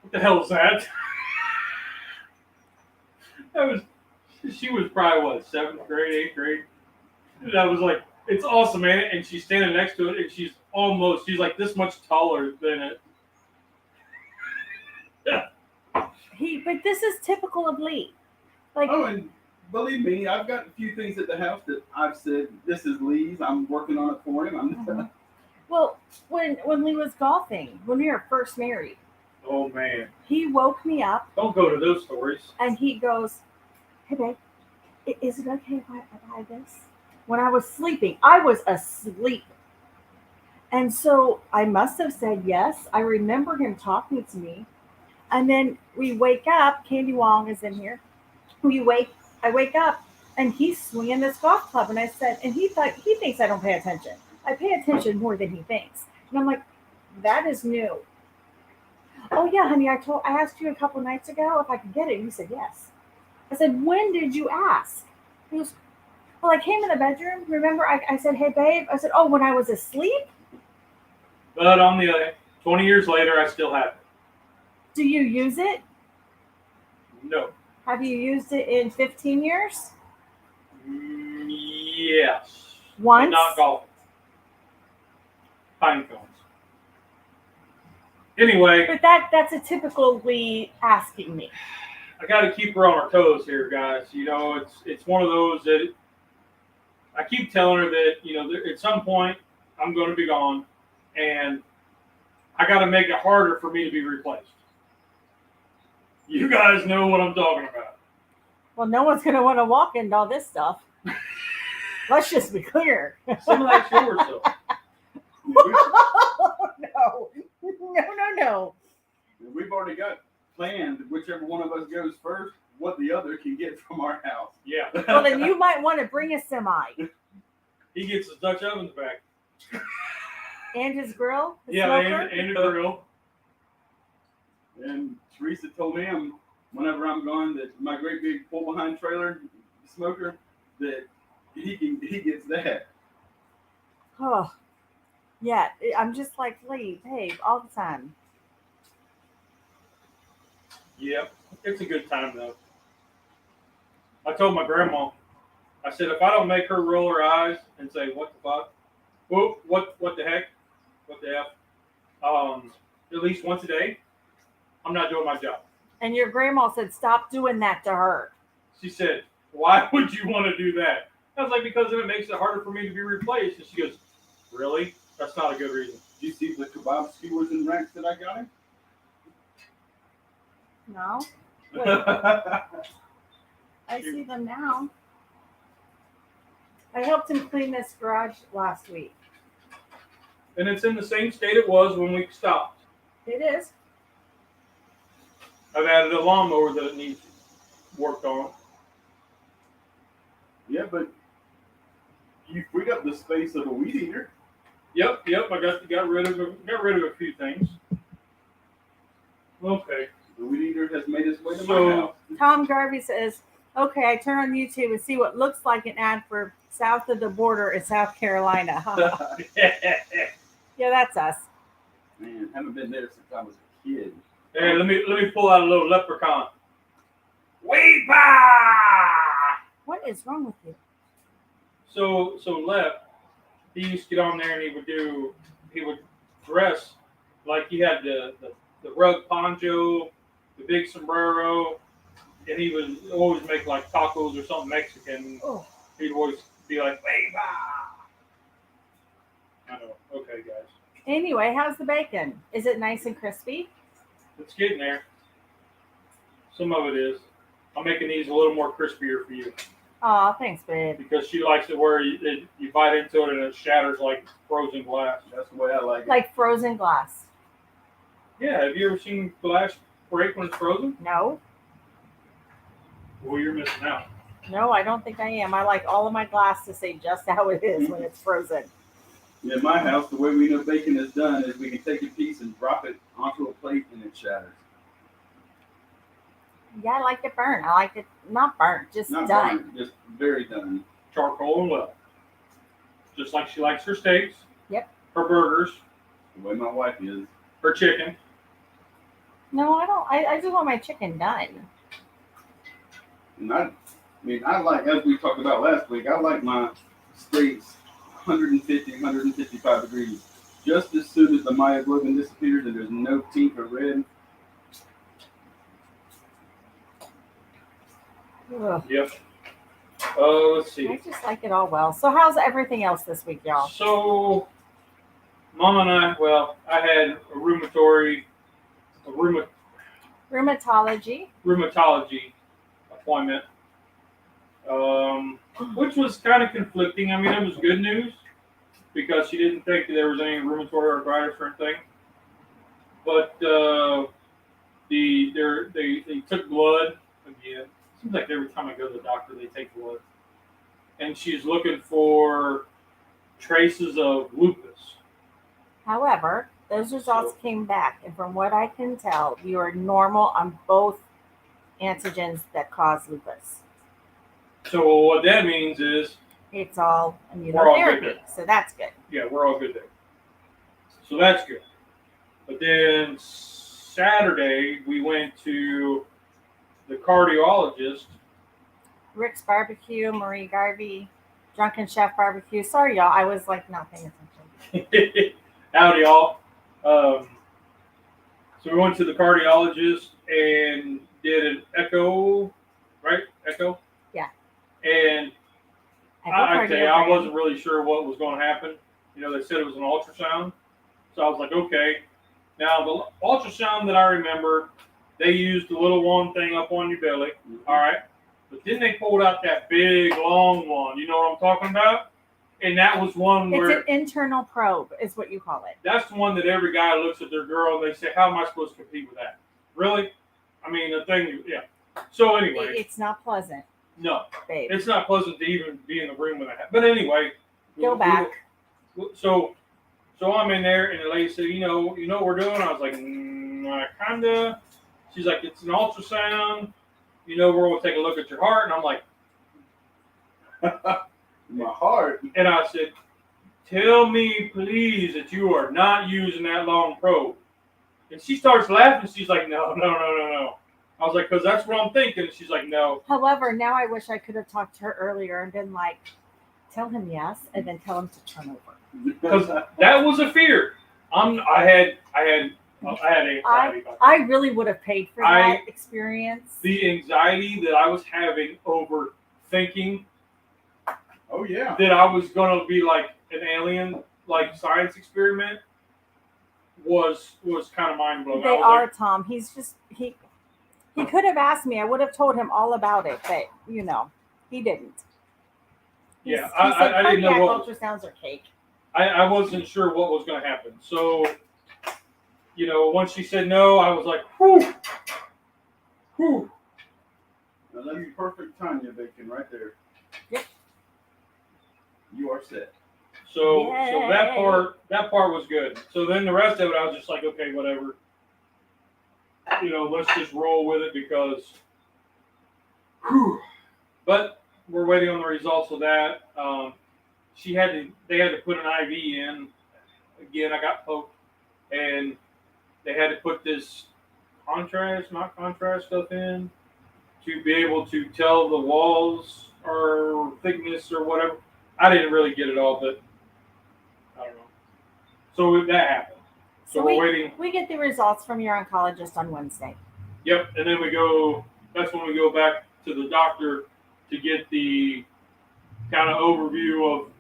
what the hell is that?" She was probably what, 7th grade, 8th grade. And I was like, "It's awesome, man." And she's standing next to it, and she's like this much taller than it. But this is typical of Lee. Like, Oh, and believe me, I've got a few things at the house that I've said, "This is Lee's. I'm working on it for him." Mhm. Well, when Lee was golfing, when we were first married, Oh man, he woke me up don't go to those stories. and he goes, "Hey babe, is it okay if I buy this?" When I was sleeping, I was asleep. And so I must have said yes. I remember him talking to me. And then we wake up, Candy Wong is in here. I wake up and he's swinging this golf club. And I said, and he thinks I don't pay attention. I pay attention more than he thinks. And I'm like, that is new. Oh yeah, honey, I asked you a couple nights ago if I could get it. You said yes. I said, when did you ask? He goes, well, I came in the bedroom. Remember, I said, hey babe. I said, oh, when I was asleep. But on the other, 20 years later, I still have it. Do you use it? No. Have you used it in 15 years? Yes. Once? But not golfing. Pine cones. Anyway, But that's a typically asking me. I got to keep her on her toes here, guys. You know, it's one of those that I keep telling her that, you know, at some point I'm going to be gone, and I got to make it harder for me to be replaced. You guys know what I'm talking about. Well, no one's going to want to walk into all this stuff. Let's just be clear. Some of that's yours, though. No. We've already got planned, whichever one of us goes first, what the other can get from our house. Yeah. Well, then you might want to bring a semi. He gets his Dutch ovens back. And his grill? Yeah, smoker? and a grill. And Teresa told him whenever I'm gone that my great big pull behind trailer smoker, that he gets that. Oh, yeah. I'm just like, Lee, babe, all the time. Yeah, it's a good time though. I told my grandma, I said, if I don't make her roll her eyes and say, what the fuck? Whoa, what the heck? What the F? At least once a day, I'm not doing my job. And your grandma said, stop doing that to her. She said, why would you want to do that? I was like, because then it makes it harder for me to be replaced. And she goes, really? That's not a good reason. Did you see the kebab skewers and racks that I got him? No? I see them now. I helped him clean this garage last week. And it's in the same state it was when we stopped. It is. I've added a lawnmower that it needs worked on. Yeah, but you freed up the space of a weed eater. Yep. I got rid of a few things. Okay. The weed eater has made its way to So- my house. Tom Garvey says, okay, I turn on YouTube and see what looks like an ad for south of the border in South Carolina. Huh? Yeah, that's us. Man, haven't been there since I was a kid. Hey, let me pull out a little leprechaun. Weepa! What is wrong with you? So Lep, he used to get on there and he would dress like he had the rug poncho, the big sombrero, and he would always make like tacos or something Mexican. Oh. He'd always be like, Weepa! I know. Okay, guys. Anyway, how's the bacon? Is it nice and crispy? It's getting there. Some of it is. I'm making these a little more crispier for you Aw, thanks, babe. because she likes it where you bite into it and it shatters like frozen glass. That's the way I like it. Like frozen glass. Yeah, have you ever seen glass break when it's frozen? No, Well, you're missing out. no, I don't think I am. I like all of my glass to say just how it is when it's frozen. In my house, the way we know bacon is done is we can take a piece and drop it onto a plate and it shatters. Yeah, I like it burnt. I like it not burnt, just Not done. burnt, just very done. Charcoal and well. Just like she likes her steaks. Yep. Her burgers. The way my wife is. Her chicken. No, I don't. I just want my chicken done. And I like, as we talked about last week, I like my steaks 150, 155 degrees. Just as soon as the myoglobin disappears and there's no pink or red. Ugh. Yep. Let's see. I just like it all well. So how's everything else this week, y'all? So, Mom and I had a rheumatology appointment, which was kind of conflicting. I mean, it was good news because she didn't think that there was any rheumatoid arthritis or anything. But they took blood again. Seems like every time I go to the doctor, they take blood. And she's looking for traces of lupus. However, Those results came back, and from what I can tell, you are normal on both antigens that cause lupus. So what that means is It's all We're all good immunotherapy, so that's good. yeah, we're all good there. So that's good. But then Saturday we went to the cardiologist. Rick's Barbecue, Marie Garvey, Drunken Chef Barbecue. Sorry, y'all, I was like not paying attention. Howdy, y'all. So we went to the cardiologist and did an echo, right? Echo? Yeah. And I tell you, I wasn't really sure what was going to happen. You know, they said it was an ultrasound. So I was like, okay. Now, the ultrasound that I remember, they used the little one thing up on your belly. All right. But then they pulled out that big, long one. You know what I'm talking about? And that was one where... It's an internal probe, is what you call it. That's the one that every guy looks at their girl and they say, how am I supposed to compete with that? Really? I mean, the thing, yeah. So anyway. It's not pleasant. No. Babe. It's not pleasant to even be in the room with that. But anyway. Go back. So I'm in there and the lady said, you know what we're doing? I was like, kinda. She's like, it's an ultrasound. We're going to take a look at your heart. And I'm like, my heart. And I said, tell me, please, that you are not using that long probe. And she starts laughing. She's like, no. I was like, because that's what I'm thinking. And she's like, no. However, now I wish I could have talked to her earlier and been like, tell him yes, and then tell him to turn over. Because that was a fear. I had anxiety about that. I really would have paid for that experience. The anxiety that I was having over thinking oh yeah, that I was going to be like an alien, like science experiment was kind of mind blowing. They are, like, Tom. He could have asked me. I would have told him all about it, but he didn't. Yeah, I didn't know what ultrasounds are cake. I wasn't sure what was going to happen. So, once she said no, I was like, whew. Now that's perfect Tanya bacon right there. Yep. You are set. So that part was good. So then the rest of it, I was just like, okay, whatever. Let's just roll with it because. Whew. But we're waiting on the results of that. They had to put an IV in. Again, I got poked, and they had to put this not contrast stuff in to be able to tell the walls or thickness or whatever. I didn't really get it all, but I don't know. So that happened. So we're waiting. We get the results from your oncologist on Wednesday. Yep, and then that's when we go back to the doctor to get the kind of overview of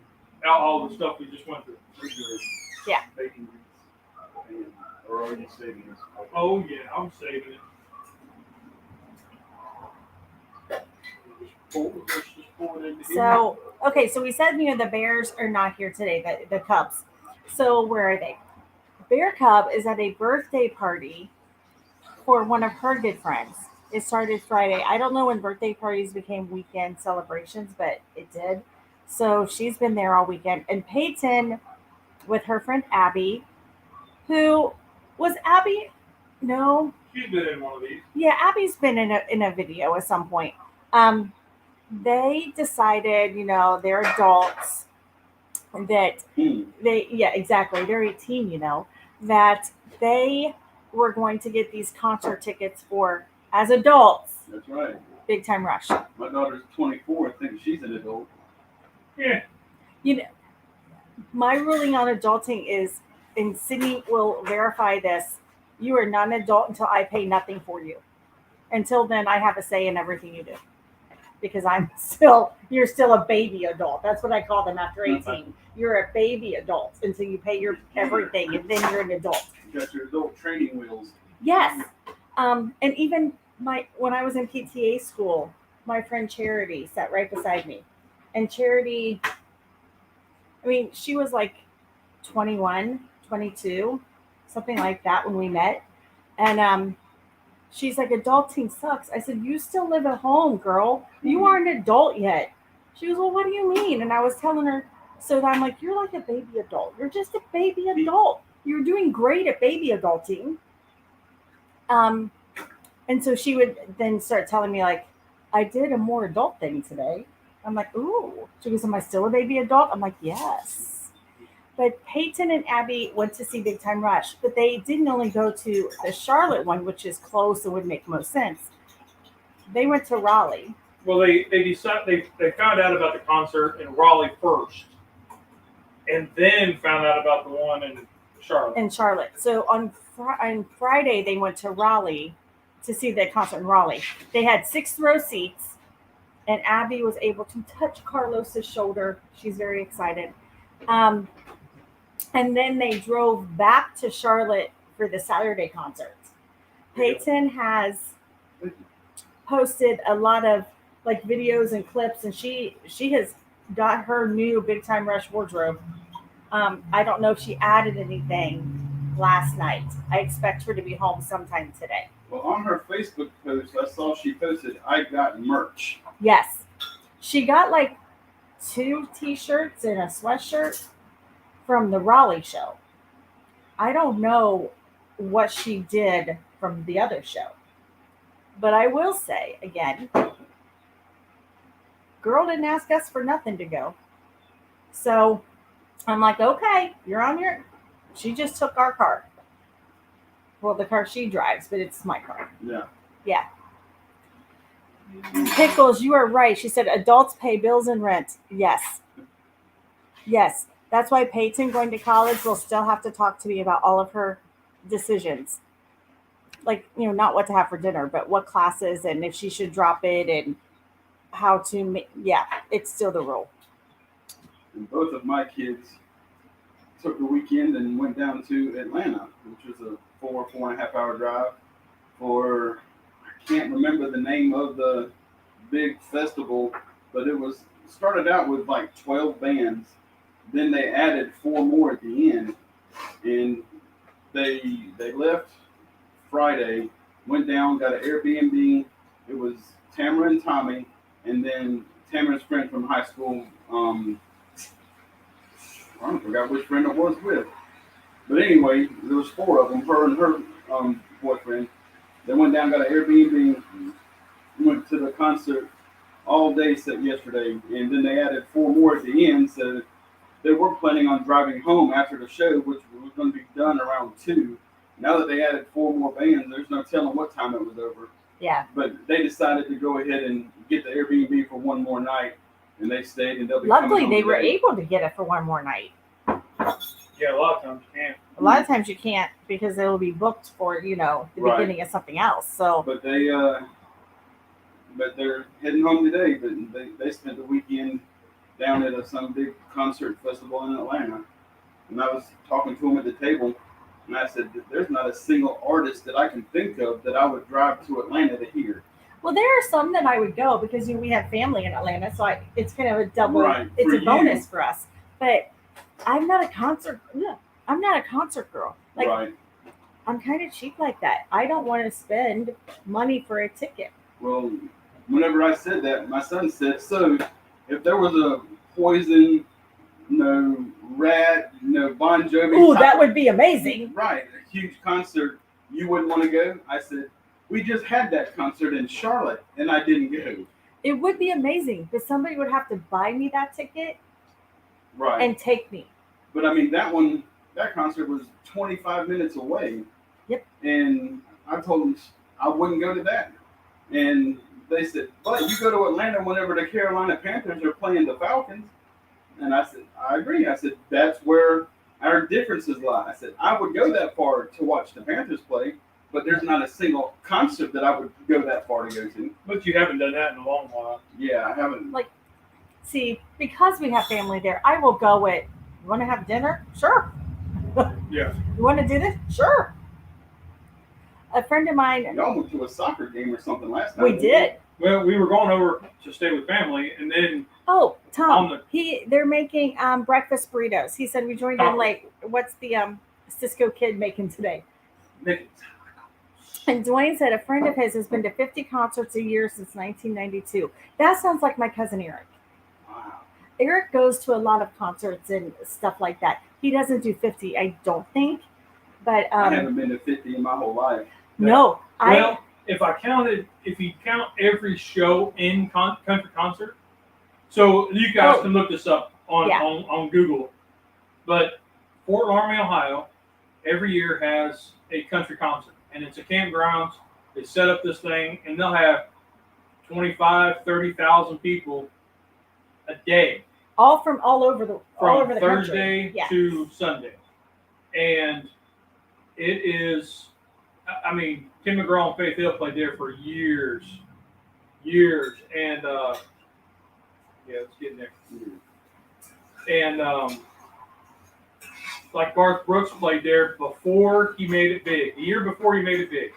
all the stuff we just went through. Yeah. Bacon grease. Or are you saving this? Oh yeah, I'm saving it. Let's just pour it into So, okay, so we said, the Bears are not here today, the Cubs. So where are they? Bear Cub is at a birthday party for one of her good friends. It started Friday. I don't know when birthday parties became weekend celebrations, but it did. So she's been there all weekend. And Peyton, with her friend Abby, who was Abby? No. She's been in one of these. Yeah, Abby's been in a video at some point. They decided, they're adults, that exactly. They're 18, that they were going to get these concert tickets for, as adults. That's right. Big Time Rush. My daughter's 24 and thinks she's an adult. Yeah. My ruling on adulting is, and Sydney will verify this, you are not an adult until I pay nothing for you. Until then, I have a say in everything you do. Because you're still a baby adult. That's what I call them after 18. You're a baby adult until you pay your everything, and then you're an adult. You got your adult training wheels. Yes. And even when I was in PTA school, my friend Charity sat right beside me. And Charity, she was like 21, 22, something like that when we met. And she's like, adulting sucks. I said, you still live at home, girl. You aren't an adult yet. She goes, well, what do you mean? And I was telling her, so I'm like, you're like a baby adult. You're just a baby adult. you're doing great at baby adulting. And so she would then start telling me like, I did a more adult thing today. I'm like, ooh. She goes, am I still a baby adult? I'm like, yes. But Peyton and Abby went to see Big Time Rush, but they didn't only go to the Charlotte one, which is close and would make most sense. They went to Raleigh. Well, they decided they found out about the concert in Raleigh first, and then found out about the one in Charlotte. So on Friday, they went to Raleigh to see the concert in Raleigh. They had 6th row seats, and Abby was able to touch Carlos's shoulder. She's very excited. And then they drove back to Charlotte for the Saturday concert. Peyton has posted a lot of like videos and clips, and she has got her new Big Time Rush wardrobe. I don't know if she added anything last night. I expect her to be home sometime today. Well, on her Facebook post, I saw she posted, I got merch. Yes. She got like 2 t-shirts and a sweatshirt from the Raleigh show. I don't know what she did from the other show. But I will say, again, girl didn't ask us for nothing to go. So I'm like, okay, you're on your... She just took our car. Well, the car she drives, but it's my car. Yeah. Yeah. Pickles, you are right. She said adults pay bills and rent. Yes. Yes. That's why Peyton going to college will still have to talk to me about all of her decisions. Like, not what to have for dinner, but what classes and if she should drop it and how to make, it's still the rule. And both of my kids took the weekend and went down to Atlanta, which was a 4.5 hour drive for, I can't remember the name of the big festival, but it started out with like 12 bands. Then they added 4 more at the end, and they left Friday, went down, got an Airbnb. It was Tamara and Tommy, and then Tamara's friend from high school. I forgot which friend it was with. But anyway, there was 4 of them, her and her boyfriend. They went down, got an Airbnb, went to the concert all day yesterday, and then they added 4 more at the end, so they were planning on driving home after the show, which was going to be done around 2. Now that they added 4 more bands, there's no telling what time it was over. Yeah. But they decided to go ahead and get the Airbnb for 1 more night, and they stayed, and they'll be Luckily, coming they home were today. able to get it for 1 more night. Yeah, a lot of times you can't. A lot of times you can't because it will be booked for, the Right. beginning of something else. So, But they're heading home today. But they spent the weekend down at some big concert festival in Atlanta. And I was talking to them at the table, and I said, "There's not a single artist that I can think of that I would drive to Atlanta to hear." well, there are some that I would go because we have family in Atlanta, so it's kind of a double. Right, It's for a bonus you. for us. But I'm not a concert. I'm not a concert girl. Like Right. I'm kind of cheap like that. I don't want to spend money for a ticket. Well, whenever I said that, my son said, "So, if there was a Poison, Rat, Bon Jovi, Ooh, that would be amazing. right, a huge concert, you wouldn't want to go?" I said, "We just had that concert in Charlotte, and I didn't go." It would be amazing, but somebody would have to buy me that ticket Right. and take me. But I mean, that concert was 25 minutes away. Yep. And I told them I wouldn't go to that. And they said, "But you go to Atlanta whenever the Carolina Panthers are playing the Falcons." And I said, "I agree." I said, "That's where our differences lie." I said, "I would go that far to watch the Panthers play, but there's not a single concert that I would go that far to go to." But you haven't done that in a long while. Yeah, I haven't. See, because we have family there, I will go with, you want to have dinner? Sure. Yeah. You want to do this? Sure. A friend of mine, Y'all went to a soccer game or something last night. we did. Well, we were going over to stay with family, and then Oh, Tom, On they're making breakfast burritos. He said we joined in late. What's the Cisco kid making today? Nick, And Dwayne said a friend of his has been to 50 concerts a year since 1992. That sounds like my cousin Eric. Wow. Eric goes to a lot of concerts and stuff like that. He doesn't do 50, I don't think, But I haven't been to 50 in my whole life. no, Well, if you count every show in country concert, so you guys can look this up on Google. But Fort Laramie, Ohio, every year has a country concert, and it's a campgrounds. They set up this thing, and they'll have 30,000 people a day. all over the Thursday country. to Sunday, and it is. I mean, Tim McGraw and Faith Hill played there for years, and it's getting there. And like Garth Brooks played there before he made it big. The year before he made it big,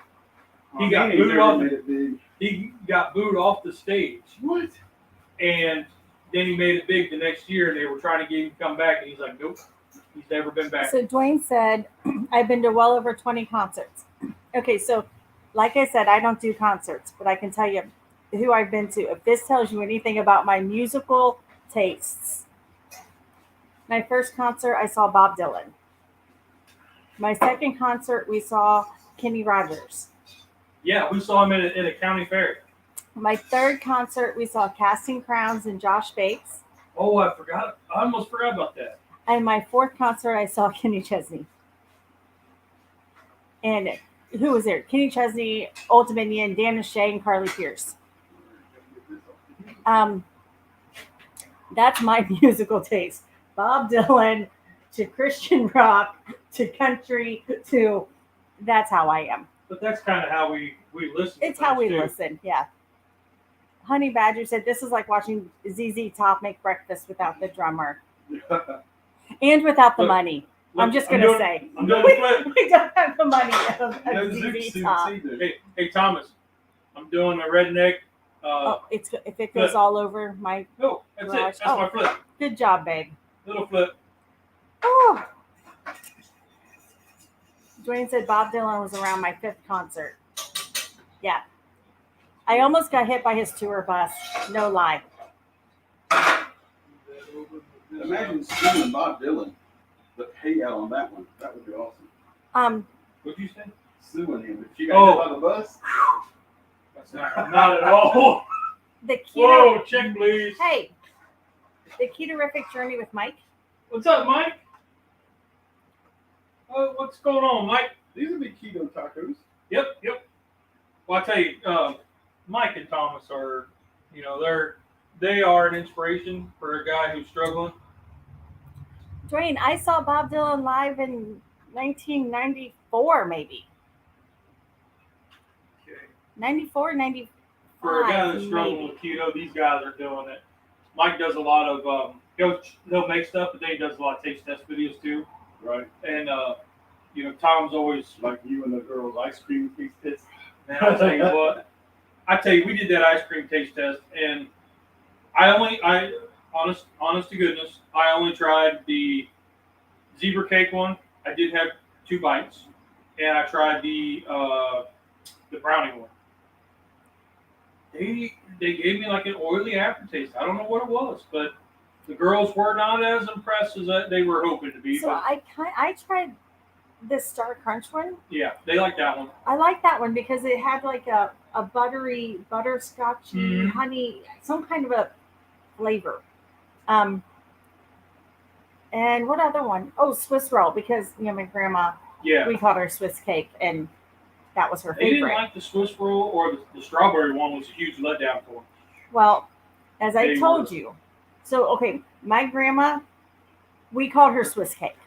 he got booed off. He got booed off the stage. What? And then he made it big the next year, and they were trying to get him to come back, and he's like, nope, he's never been back. So Dwayne said, I've been to well over 20 concerts. Okay, so like I said, I don't do concerts, but I can tell you who I've been to. If this tells you anything about my musical tastes. My first concert, I saw Bob Dylan. My second concert, we saw Kenny Rogers. Yeah, we saw him at a county fair. My third concert, we saw Casting Crowns and Josh Bates. Oh, I almost forgot about that. And my fourth concert, I saw Kenny Chesney. And who was there? Kenny Chesney, Old Dominion, Dan O'Shea, and Carly Pierce. That's my musical taste. Bob Dylan to Christian rock to country to that's how I am. But that's kind of how we listen. It's how we listen, yeah. Honey Badger said this is like watching ZZ Top make breakfast without the drummer and without the money. I'm just going to say. I'm doing the flip. We don't have the money of ZZ Top. Hey, Thomas, I'm doing a redneck. If it goes all over my No, that's garage. it. That's my flip. Good job, babe. Little flip. Oh. Dwayne said Bob Dylan was around my fifth concert. Yeah. I almost got hit by his tour bus. No lie. Imagine suing Bob Dylan. The payout on that one. That would be awesome. What'd you say? Suing him. If you got hit by the bus? That's not at all. Whoa, check please. Hey. The Ketorific Journey with Mike. What's up, Mike? What's going on, Mike? These would be keto tacos. Yep. Well, I tell you, Mike and Thomas are, they are an inspiration for a guy who's struggling. Dwayne, I saw Bob Dylan live in 1994, maybe. Okay. 94, 95. For a guy that's struggling with keto, these guys are doing it. Mike does a lot of, he'll make stuff, but then he does a lot of taste test videos too. Right. And, Tom's always like you and the girls' ice cream taste test. Man, I'll tell you what. We did that ice cream taste test, and honest to goodness, I only tried the zebra cake one. I did have 2 bites, and I tried the brownie one. They gave me like an oily aftertaste. I don't know what it was, but the girls were not as impressed as they were hoping to be. So I tried the Star Crunch one. Yeah, they like that one. I like that one because it had like a buttery, butterscotchy, honey, some kind of a flavor. And what other one? Oh, Swiss roll, because my grandma, we called her Swiss cake, and that was her favorite. They didn't like the Swiss roll, or the strawberry one was a huge letdown for them. Well, as I told you, so okay, my grandma, we called her Swiss cake.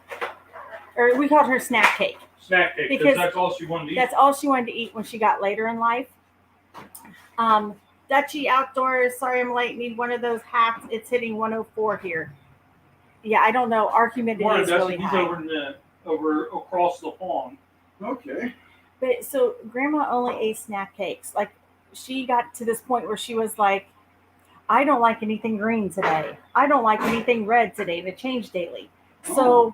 Or we called her snack cake. Snack cake, because that's all she wanted to eat. That's all she wanted to eat when she got later in life. Dutchie Outdoors, sorry I'm late, need one of those hats. It's hitting 104 here. Yeah, I don't know. Our humidity is really high. He's over across the pond. Okay. But so grandma only ate snack cakes. Like she got to this point where she was like, I don't like anything green today. I don't like anything red today. They change daily. So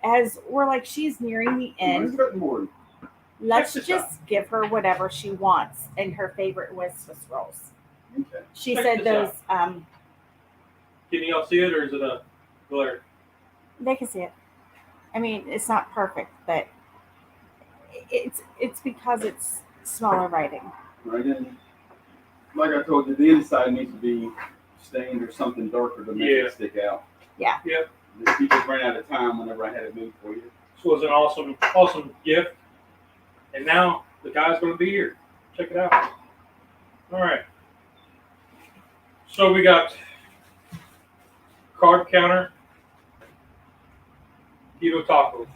as we're like, she's nearing the end, let's just give her whatever she wants. And her favorite was Swiss rolls. Okay. She said those. Can y'all see it, or is it a glare? They can see it. I mean, it's not perfect, but It's because it's smaller writing. Right, and like I told you, the inside needs to be stained or something darker to make it stick out. Yeah. Yep. You just ran out of time whenever I had it made for you. This was an awesome gift. And now the guy's going to be here. Check it out. All right. So we got carb counter, keto tacos.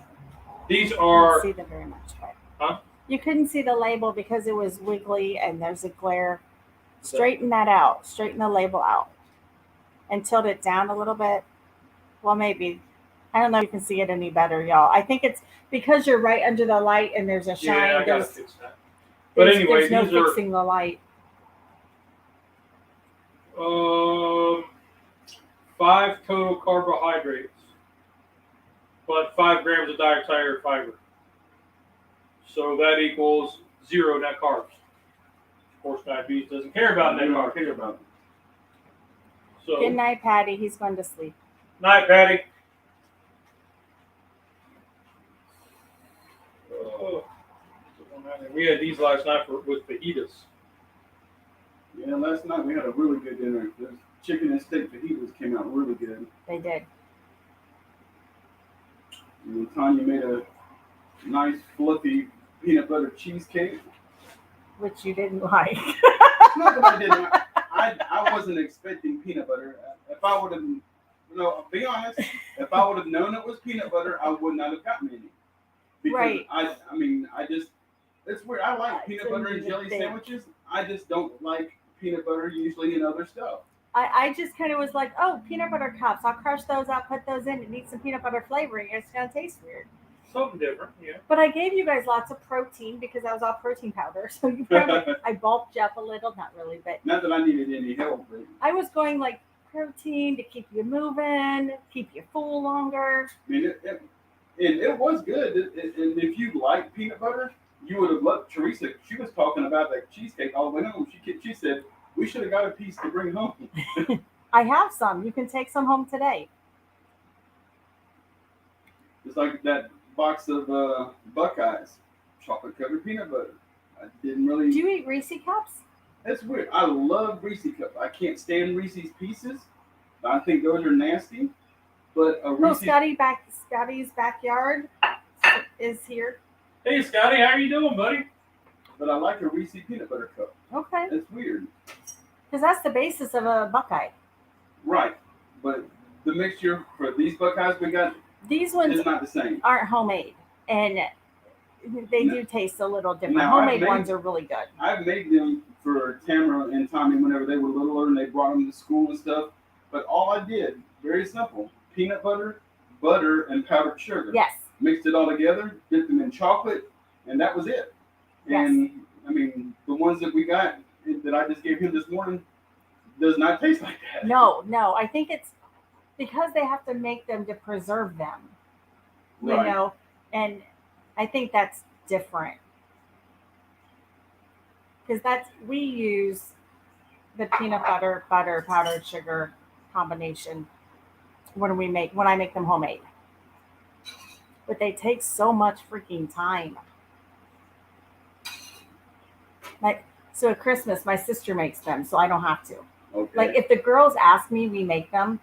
These are. See them very much, but Huh? you couldn't see the label because it was wiggly and there's a glare. Straighten that out. Straighten the label out and tilt it down a little bit. Well, maybe. I don't know if you can see it any better, y'all. I think it's because you're right under the light and there's a shine. Yeah, I gotta fix that. But anyway, there's no these are fixing the light. 5 total carbohydrates, but 5 grams of dietary fiber. So that equals 0 net carbs. Of course, diabetes doesn't care about net I carbs. don't care about it. So, Good night, Patty. He's going to sleep. night, Patty. We had these last night with fajitas. Yeah, last night we had a really good dinner. Those chicken and steak fajitas came out really good. They did. And Tanya made a nice fluffy peanut butter cheesecake. Which you didn't like. Not that I didn't. I wasn't expecting peanut butter. If I would have, I'll be honest. If I would have known it was peanut butter, I would not have gotten any. Because Right. I just, it's weird. I like peanut butter and jelly sandwiches. I just don't like peanut butter usually in other stuff. I just kind of was like, oh, peanut butter cups. I'll crush those out, put those in. It needs some peanut butter flavoring. It's going to taste weird. Something different, yeah. But I gave you guys lots of protein because I was all protein powder. So you probably, I bulked you up a little. Not really, but Not that I needed any help. But I was going like protein to keep you moving, keep you full longer. I mean, it was good. And if you like peanut butter, you would have loved Teresa. She was talking about that cheesecake all the way home. She said, we should have got a piece to bring home. I have some. You can take some home today. It's like that box of Buckeyes, chocolate covered peanut butter. I didn't really. Do you eat Reese cups? That's weird. I love Reese cups. I can't stand Reese's Pieces. I think those are nasty. But a Oh, Reese's. Scotty's backyard is here. Hey, Scotty, how are you doing, buddy? But I like a Reese peanut butter cup. Okay. That's weird. Because that's the basis of a Buckeye. Right. But the mixture for these Buckeyes we got These ones is not the same. aren't homemade, and they No. do taste a little different. Now, I've Homemade made- ones are really good. I've made them for Tamara and Tommy whenever they were littler and they brought them to school and stuff. But all I did, very simple, peanut butter, butter, and powdered sugar. Yes. Mixed it all together, dipped them in chocolate, and that was it. Yes. And I mean, the ones that we got that I just gave him this morning does not taste like that. No. I think it's because they have to make them to preserve them. You Right. know, and I think that's different. Because we use the peanut butter, powdered sugar combination when I make them homemade. But they take so much freaking time. So at Christmas, my sister makes them, so I don't have to. Okay. Like if the girls ask me, we make them.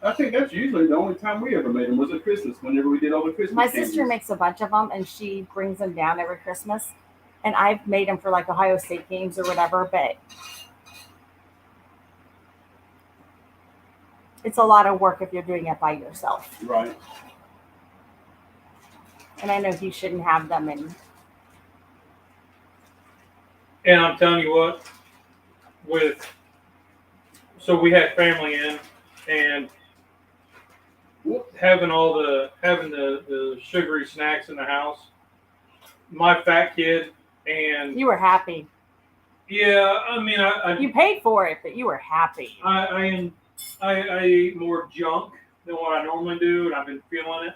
I think that's usually the only time we ever made them was at Christmas, whenever we did all the Christmas My candies. sister makes a bunch of them, and she brings them down every Christmas. And I've made them for like Ohio State games or whatever, but it's a lot of work if you're doing it by yourself. Right. And I know he shouldn't have them. And I'm telling you what, so we had family in, and having the sugary snacks in the house. My fat kid and You were happy. yeah, I mean I You paid for it, but you were happy. I ate more junk than what I normally do, and I've been feeling it.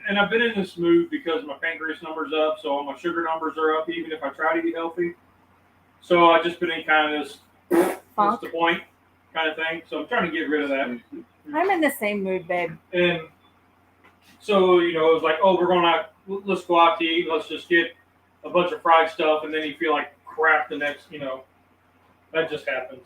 And I've been in this mood because my pancreas number's up, so all my sugar numbers are up, even if I try to eat healthy. So I've just been in kind of this what's the point kind of thing. So I'm trying to get rid of that. I'm in the same mood, babe. And So, it was like, oh, let's go out to eat. Let's just get a bunch of fried stuff. And then you feel like crap the next, that just happens.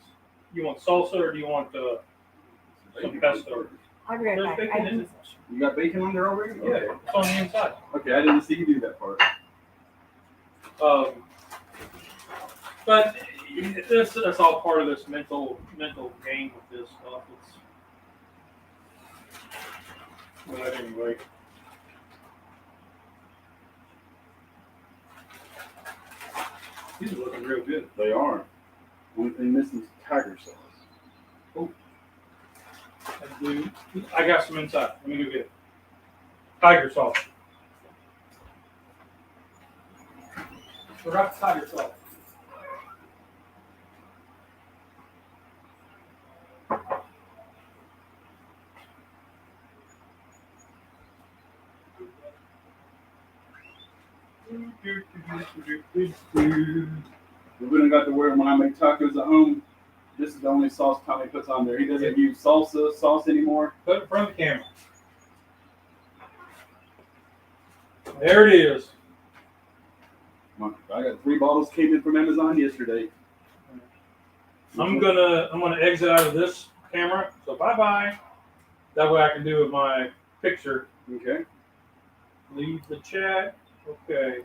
You want salsa or do you want some pesto? I'll be right There's back. bacon in it. You got bacon on there already? Yeah, it's on the inside. Okay, I didn't see you do that part. But that's all part of this mental game with this stuff. But anyway. These are looking real good. They are. Only thing missing is tiger sauce. Oh. I got some inside. Let me go get it. Tiger sauce. Forgot the tiger sauce. We wouldn't got to wear when I make tacos at home. This is the only sauce Tommy puts on there. He doesn't use salsa sauce anymore. Put it in front of the camera. There it is. I got 3 bottles came in from Amazon yesterday. I'm gonna exit out of this camera. So bye. That way I can do with my picture. Okay. Leave the chat. Okay.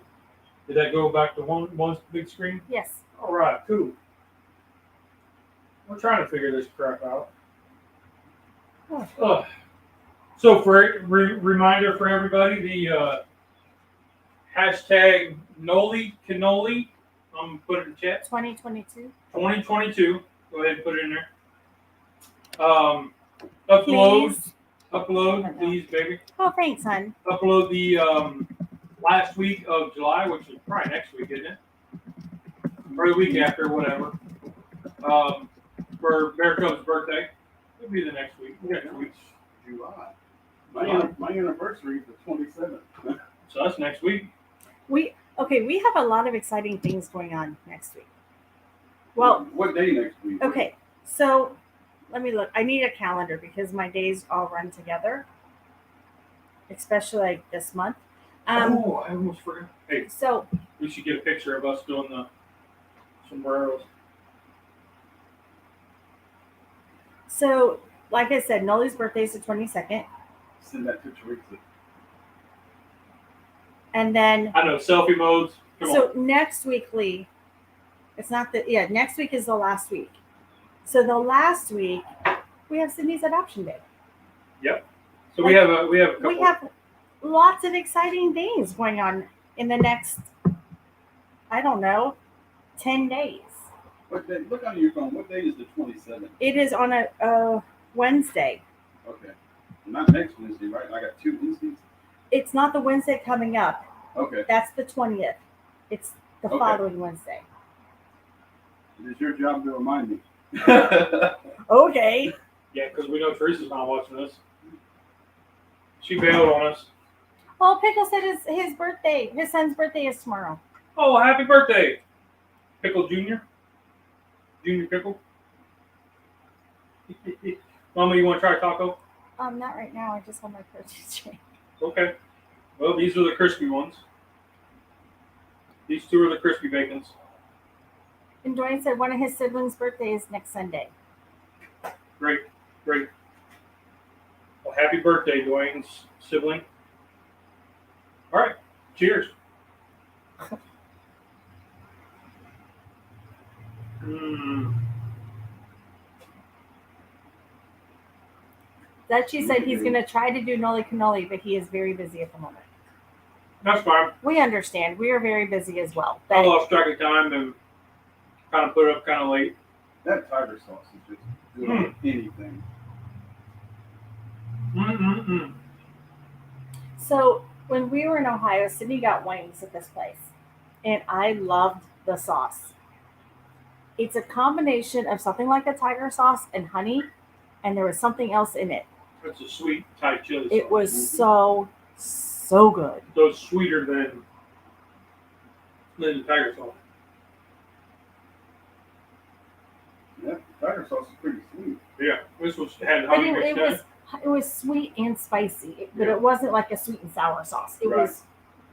Did that go back to one big screen? Yes. All right. Cool. We're trying to figure this crap out. So for reminder for everybody, the hashtag Noli Cannoli. I'm gonna put it in chat. 2022. 2022. Go ahead and put it in there. Upload, please, baby. Oh, thanks, hon. Upload the last week of July, which is probably next week, isn't it? Or the week after, whatever. For Bear Cub's birthday. It'll be the next week. We got 2 weeks. July. My anniversary is the 27th. So that's next week. We have a lot of exciting things going on next week. Well, what day next week? okay, so let me look. I need a calendar because my days all run together, especially like this month. I almost forgot. Hey, So we should get a picture of us doing the sombreros. So, like I said, Noli's birthday is the 22nd. Send that to Teresa. And then, I know, selfie modes. Come on. Next week, Lee, next week is the last week. So the last week, we have Sydney's adoption day. Yep. So we have a couple. We have lots of exciting things going on in the next, 10 days. What day? Look on your phone. What day is the 27th? It is on a Wednesday. Okay. Not next Wednesday, right? I got 2 Wednesdays. It's not the Wednesday coming up. Okay. That's the 20th. It's the following Wednesday. It is your job to remind me. Okay. Yeah, because we know Teresa's not watching this. She bailed on us. Well, Pickle said his son's birthday is tomorrow. Oh, happy birthday, Pickle Junior. Junior Pickle. Mama, you want to try a taco? Not right now. I just have my protein shake. Okay. Well, these are the crispy ones. These 2 are the crispy bacons. And Dwayne said one of his siblings' birthday is next Sunday. Great. Well, happy birthday, Dwayne's sibling. All right. Cheers. Dutchie said he's going to try to do Noli Cannoli, but he is very busy at the moment. That's fine. We understand. We are very busy as well. I lost track of time and kind of put it up kind of late. That tiger sauce is just good on anything. So when we were in Ohio, Sydney got wings at this place, and I loved the sauce. It's a combination of something like a tiger sauce and honey, and there was something else in it. It's a sweet Thai chili sauce. It was so good. So it's sweeter than the tiger sauce. Yeah, tiger sauce is pretty sweet. Yeah, this was had But honey it mixed in was It was sweet and spicy, but Yeah. it wasn't like a sweet and sour sauce. It Right. was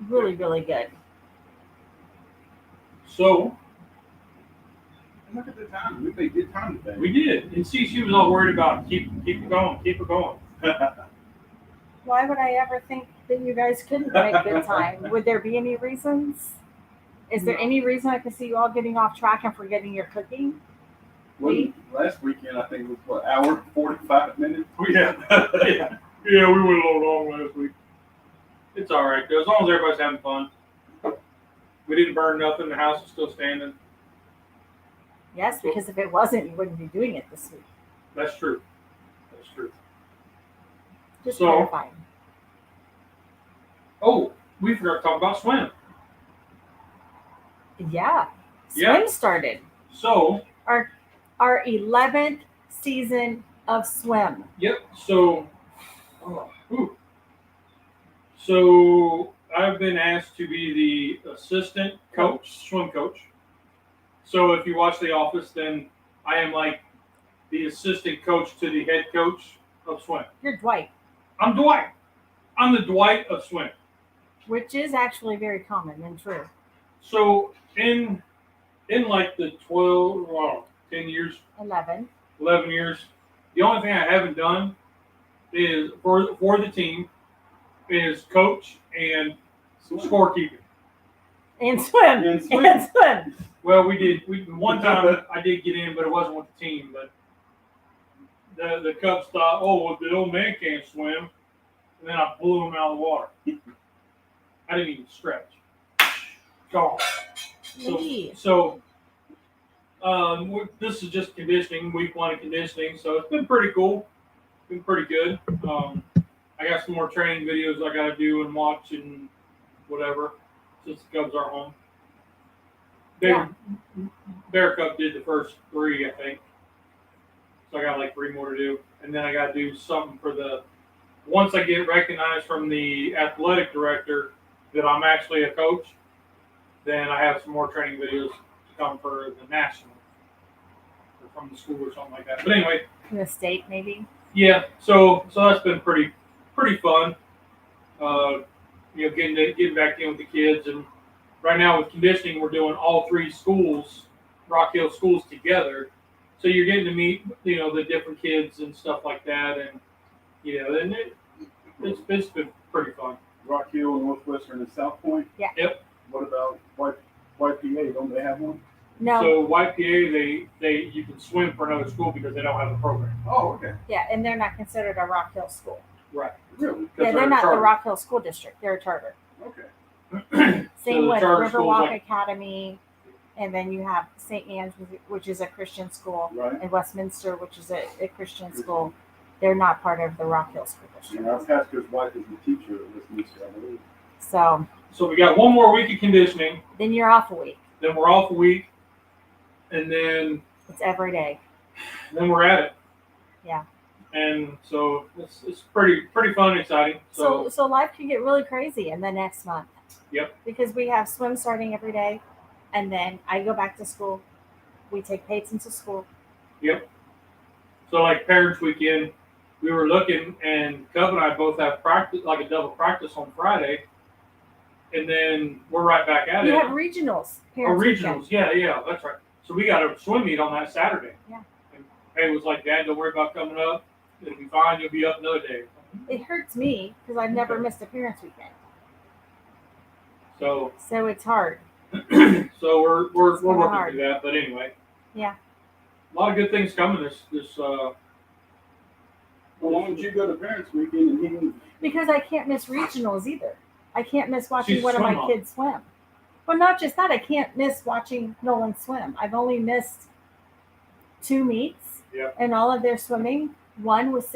really, really good. So Look at the time. We made good time today. we did. And see, she was all worried about keep it going, keep it going. Why would I ever think that you guys couldn't make good time? Would there be any reasons? Is there any reason I can see you all getting off track and forgetting your cooking? Last weekend, I think it was what, hour 45 minutes. Yeah. yeah, we went a little long last week. It's all right though, as long as everybody's having fun. We didn't burn nothing. The house is still standing. Yes, because if it wasn't, you wouldn't be doing it this week. That's true. That's true. Just So- clarifying. Oh, we forgot to talk about swim. Yeah. Yeah. Swim started. So, Our 11th season of swim. yep. So, so I've been asked to be the assistant coach, swim coach. So if you watch The Office, then I am like the assistant coach to the head coach of swim. You're Dwight, I'm Dwight. I'm the Dwight of swim. which is actually very common and true. So in like the 10 years, 11. 11 years, the only thing I haven't done is for the team is coach and scorekeeping. And swim. And swim. And swim. Well, one time I did get in, but it wasn't with the team. But the Cubs thought, oh, well, the old man can't swim, and then I blew him out of the water. I didn't even stretch. Gone. Lee. So this is just conditioning, week 1 of conditioning. So it's been pretty cool. Been pretty good. I got some more training videos I got to do and watch and whatever since the Cubs are home. Bear Cup did the first 3, I think. So I got like 3 more to do. And then I got to do something for once I get recognized from the athletic director that I'm actually a coach, then I have some more training videos to come for the national or from the school or something like that. But anyway, In the state, maybe. yeah, so that's been pretty fun. Getting back in with the kids, and right now with conditioning, we're doing all 3 schools, Rock Hill schools together. So you're getting to meet, the different kids and stuff like that, and then it's been pretty fun. Rock Hill, Northwestern, and South Point. Yeah. Yep. What about YPA? Don't they have one? No. So YPA, you can swim for another school because they don't have a program. Oh, okay. Yeah, and they're not considered a Rock Hill school. Right. Really? Yeah, they're not the Rock Hill School District. They're a charter. Okay. Same the with charter schools Riverwalk like- Academy, and then you have St. Anne's, which is a Christian school, Right. and Westminster, which is a Christian school. They're not part of the Rock Hill School District. And our pastor's wife is the teacher at Westminster, I believe. So we got 1 more week of conditioning, then you're off a week. then we're off a week, and then It's every day. we're at it. Yeah. And so it's pretty fun and exciting. So life can get really crazy in the next month. Yep. Because we have swim starting every day, and then I go back to school. We take Peyton to school. So like Parents Weekend, we were looking, and Cub and I both have practice, like a double practice on Friday, and then we're right back at You it. have regionals. Or Parents Weekend. regionals, yeah, that's right. So we got a swim meet on that Saturday. Yeah. And Hey was like, Dad, don't worry about coming up. It'll be fine. You'll be up another day. It hurts me because I've never Okay. missed a Parents Weekend. So So it's hard. so we're kinda working hard. through that. But anyway. Yeah. A lot of good things coming this Well, why don't you go to Parents Weekend and he can... Because I can't miss regionals either. I can't miss watching She's one of my swim mom. kids swim. Well, not just that. I can't miss watching Nolan swim. I've only missed 2 meets Yep. and all of their swimming. One was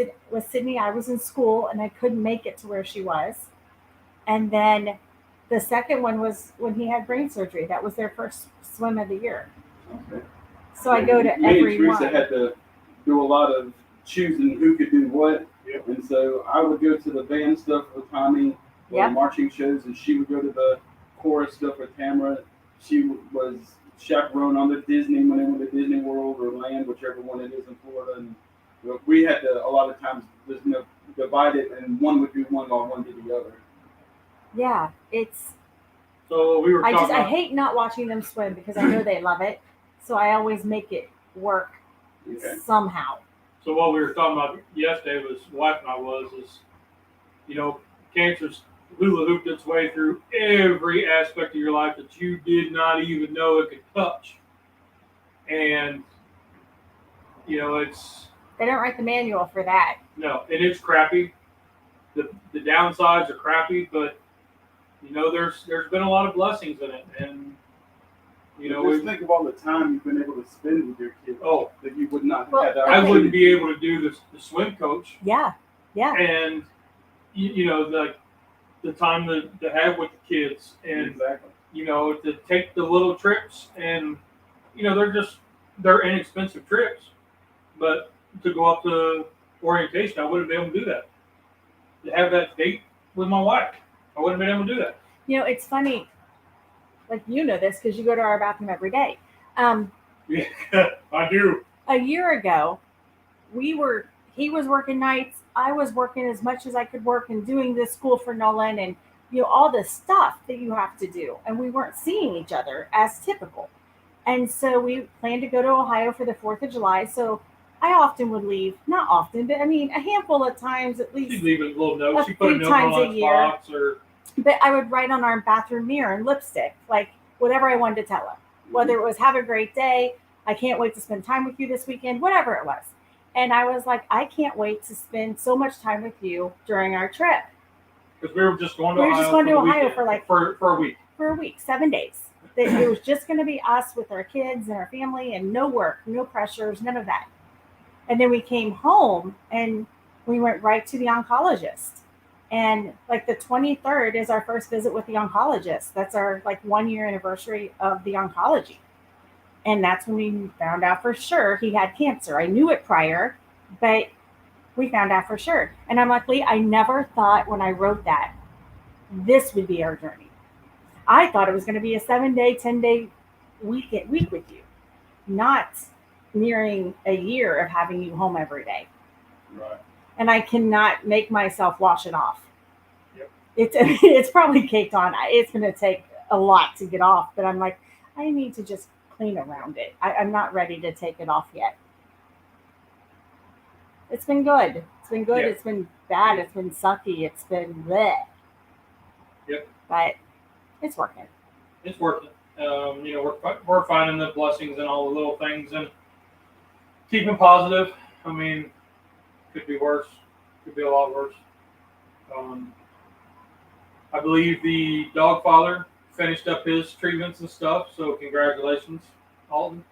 Sydney. I was in school and I couldn't make it to where she was. And then the second one was when he had brain surgery. That was their first swim of the year. Okay. So I go to Me every and Teresa one. had to do a lot of choosing who could do what. Yep. And so I would go to the band stuff with Tommy, or Yep. the marching shows, and she would go to the chorus stuff with Tamara. She was chaperone on the Disney when they went to Disney World or Land, whichever one it is in Florida. And But we had to, a lot of times, just divide it, and one would do one while one did the other. Yeah, it's. So we were I talking I about, hate not watching them swim because I know they love it. So I always make it work Okay. somehow. so what we were talking about yesterday was, wife and I is, cancer's hula hooped its way through every aspect of your life that you did not even know it could touch. And, it's, They don't write the manual for that. no, and it's crappy. The downsides are crappy, but, there's been a lot of blessings in it. And, Just think of all the time you've been able to spend with your kids. Oh. That you would not Well, have had. I wouldn't be able to do the swim coach. Yeah. And, the time to have with the kids and, Exactly. to take the little trips and, they're inexpensive trips, but to go up to orientation, I wouldn't be able to do that. To have that date with my wife, I wouldn't be able to do that. It's funny. Like this because you go to our bathroom every day. Yeah, I do. A year ago, he was working nights. I was working as much as I could work and doing this school for Nolan and all the stuff that you have to do. And we weren't seeing each other as typical. And so we planned to go to Ohio for the 4th of July. So I often would leave, not often, but a handful of times at least. She'd leave a little note. A She put a few note times on a year. box or. But I would write on our bathroom mirror in lipstick, like whatever I wanted to tell him. Whether it was have a great day, I can't wait to spend time with you this weekend, whatever it was. And I was like, I can't wait to spend so much time with you during our trip. Because we were just going to We were Ohio just going to for the Ohio weekend, for for a week. For a week, 7 days. It was just going to be us with our kids and our family and no work, no pressures, none of that. And then we came home and we went right to the oncologist. And like the 23rd is our first visit with the oncologist. That's our 1 year anniversary of the oncology. And that's when we found out for sure he had cancer. I knew it prior, but we found out for sure. And I'm like, Lee, I never thought when I wrote that this would be our journey. I thought it was going to be a 7-day, 10-day week with you, not nearing a year of having you home every day. Right. And I cannot make myself wash it off. Yep. It's probably caked on. It's going to take a lot to get off, but I'm like, I need to just clean around it. I'm not ready to take it off yet. It's been good. It's been good. Yeah. It's been bad. It's been sucky. It's been bleh. Yep. But it's working. It's working. We're finding the blessings and all the little things and keeping positive. Could be worse. Could be a lot worse. I believe the dog father finished up his treatments and stuff, so congratulations, Alton.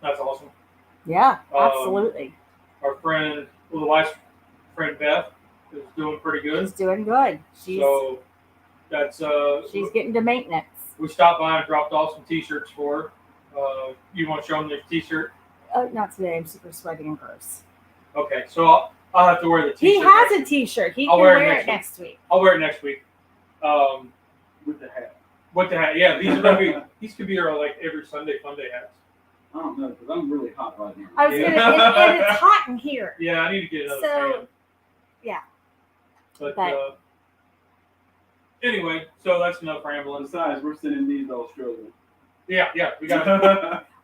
That's awesome. Yeah, absolutely. Our friend, the wife's friend Beth, is doing pretty good. She's doing good. So that's she's getting to maintenance. We stopped by and dropped off some T-shirts for her. You want to show them the T-shirt? Not today. I'm super sweaty and gross. Okay, so I'll have to wear the T-shirt. He has a T-shirt. He can wear it next week. I'll wear it next week. With the hat. With the hat, yeah. These could be our every Sunday fun day hats. I don't know, because I'm really hot right now. I was gonna. And it's hot in here. Yeah, I need to get another fan. Yeah. But anyway, so that's enough rambling. Besides, we're sending these to Australia. Yeah, we got.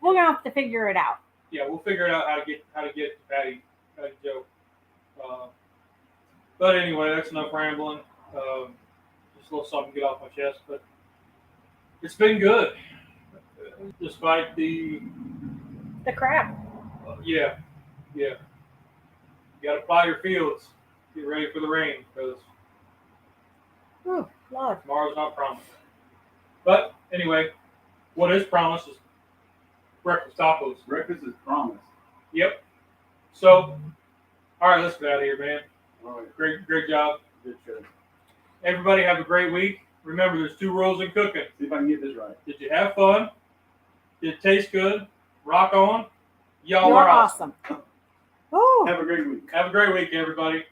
We're gonna have to figure it out. Yeah, we'll figure it out how to get to Patty Joe. But anyway, that's enough rambling. Just a little something to get off my chest, but it's been good, despite the crap. Yeah. You got to plow your fields. Get ready for the rain because Oh, Lord. tomorrow's not promised. But anyway, what is promised is breakfast tacos. Breakfast is promised. Yep. So, all right, let's get out of here, man. All right. Great job. Good show. Everybody have a great week. Remember, there's 2 rules in cooking. See if I can get this right. Did you have fun? Did it taste good? Rock on. Y'all You're are awesome. awesome. Oh. Have a great week. Have a great week, everybody.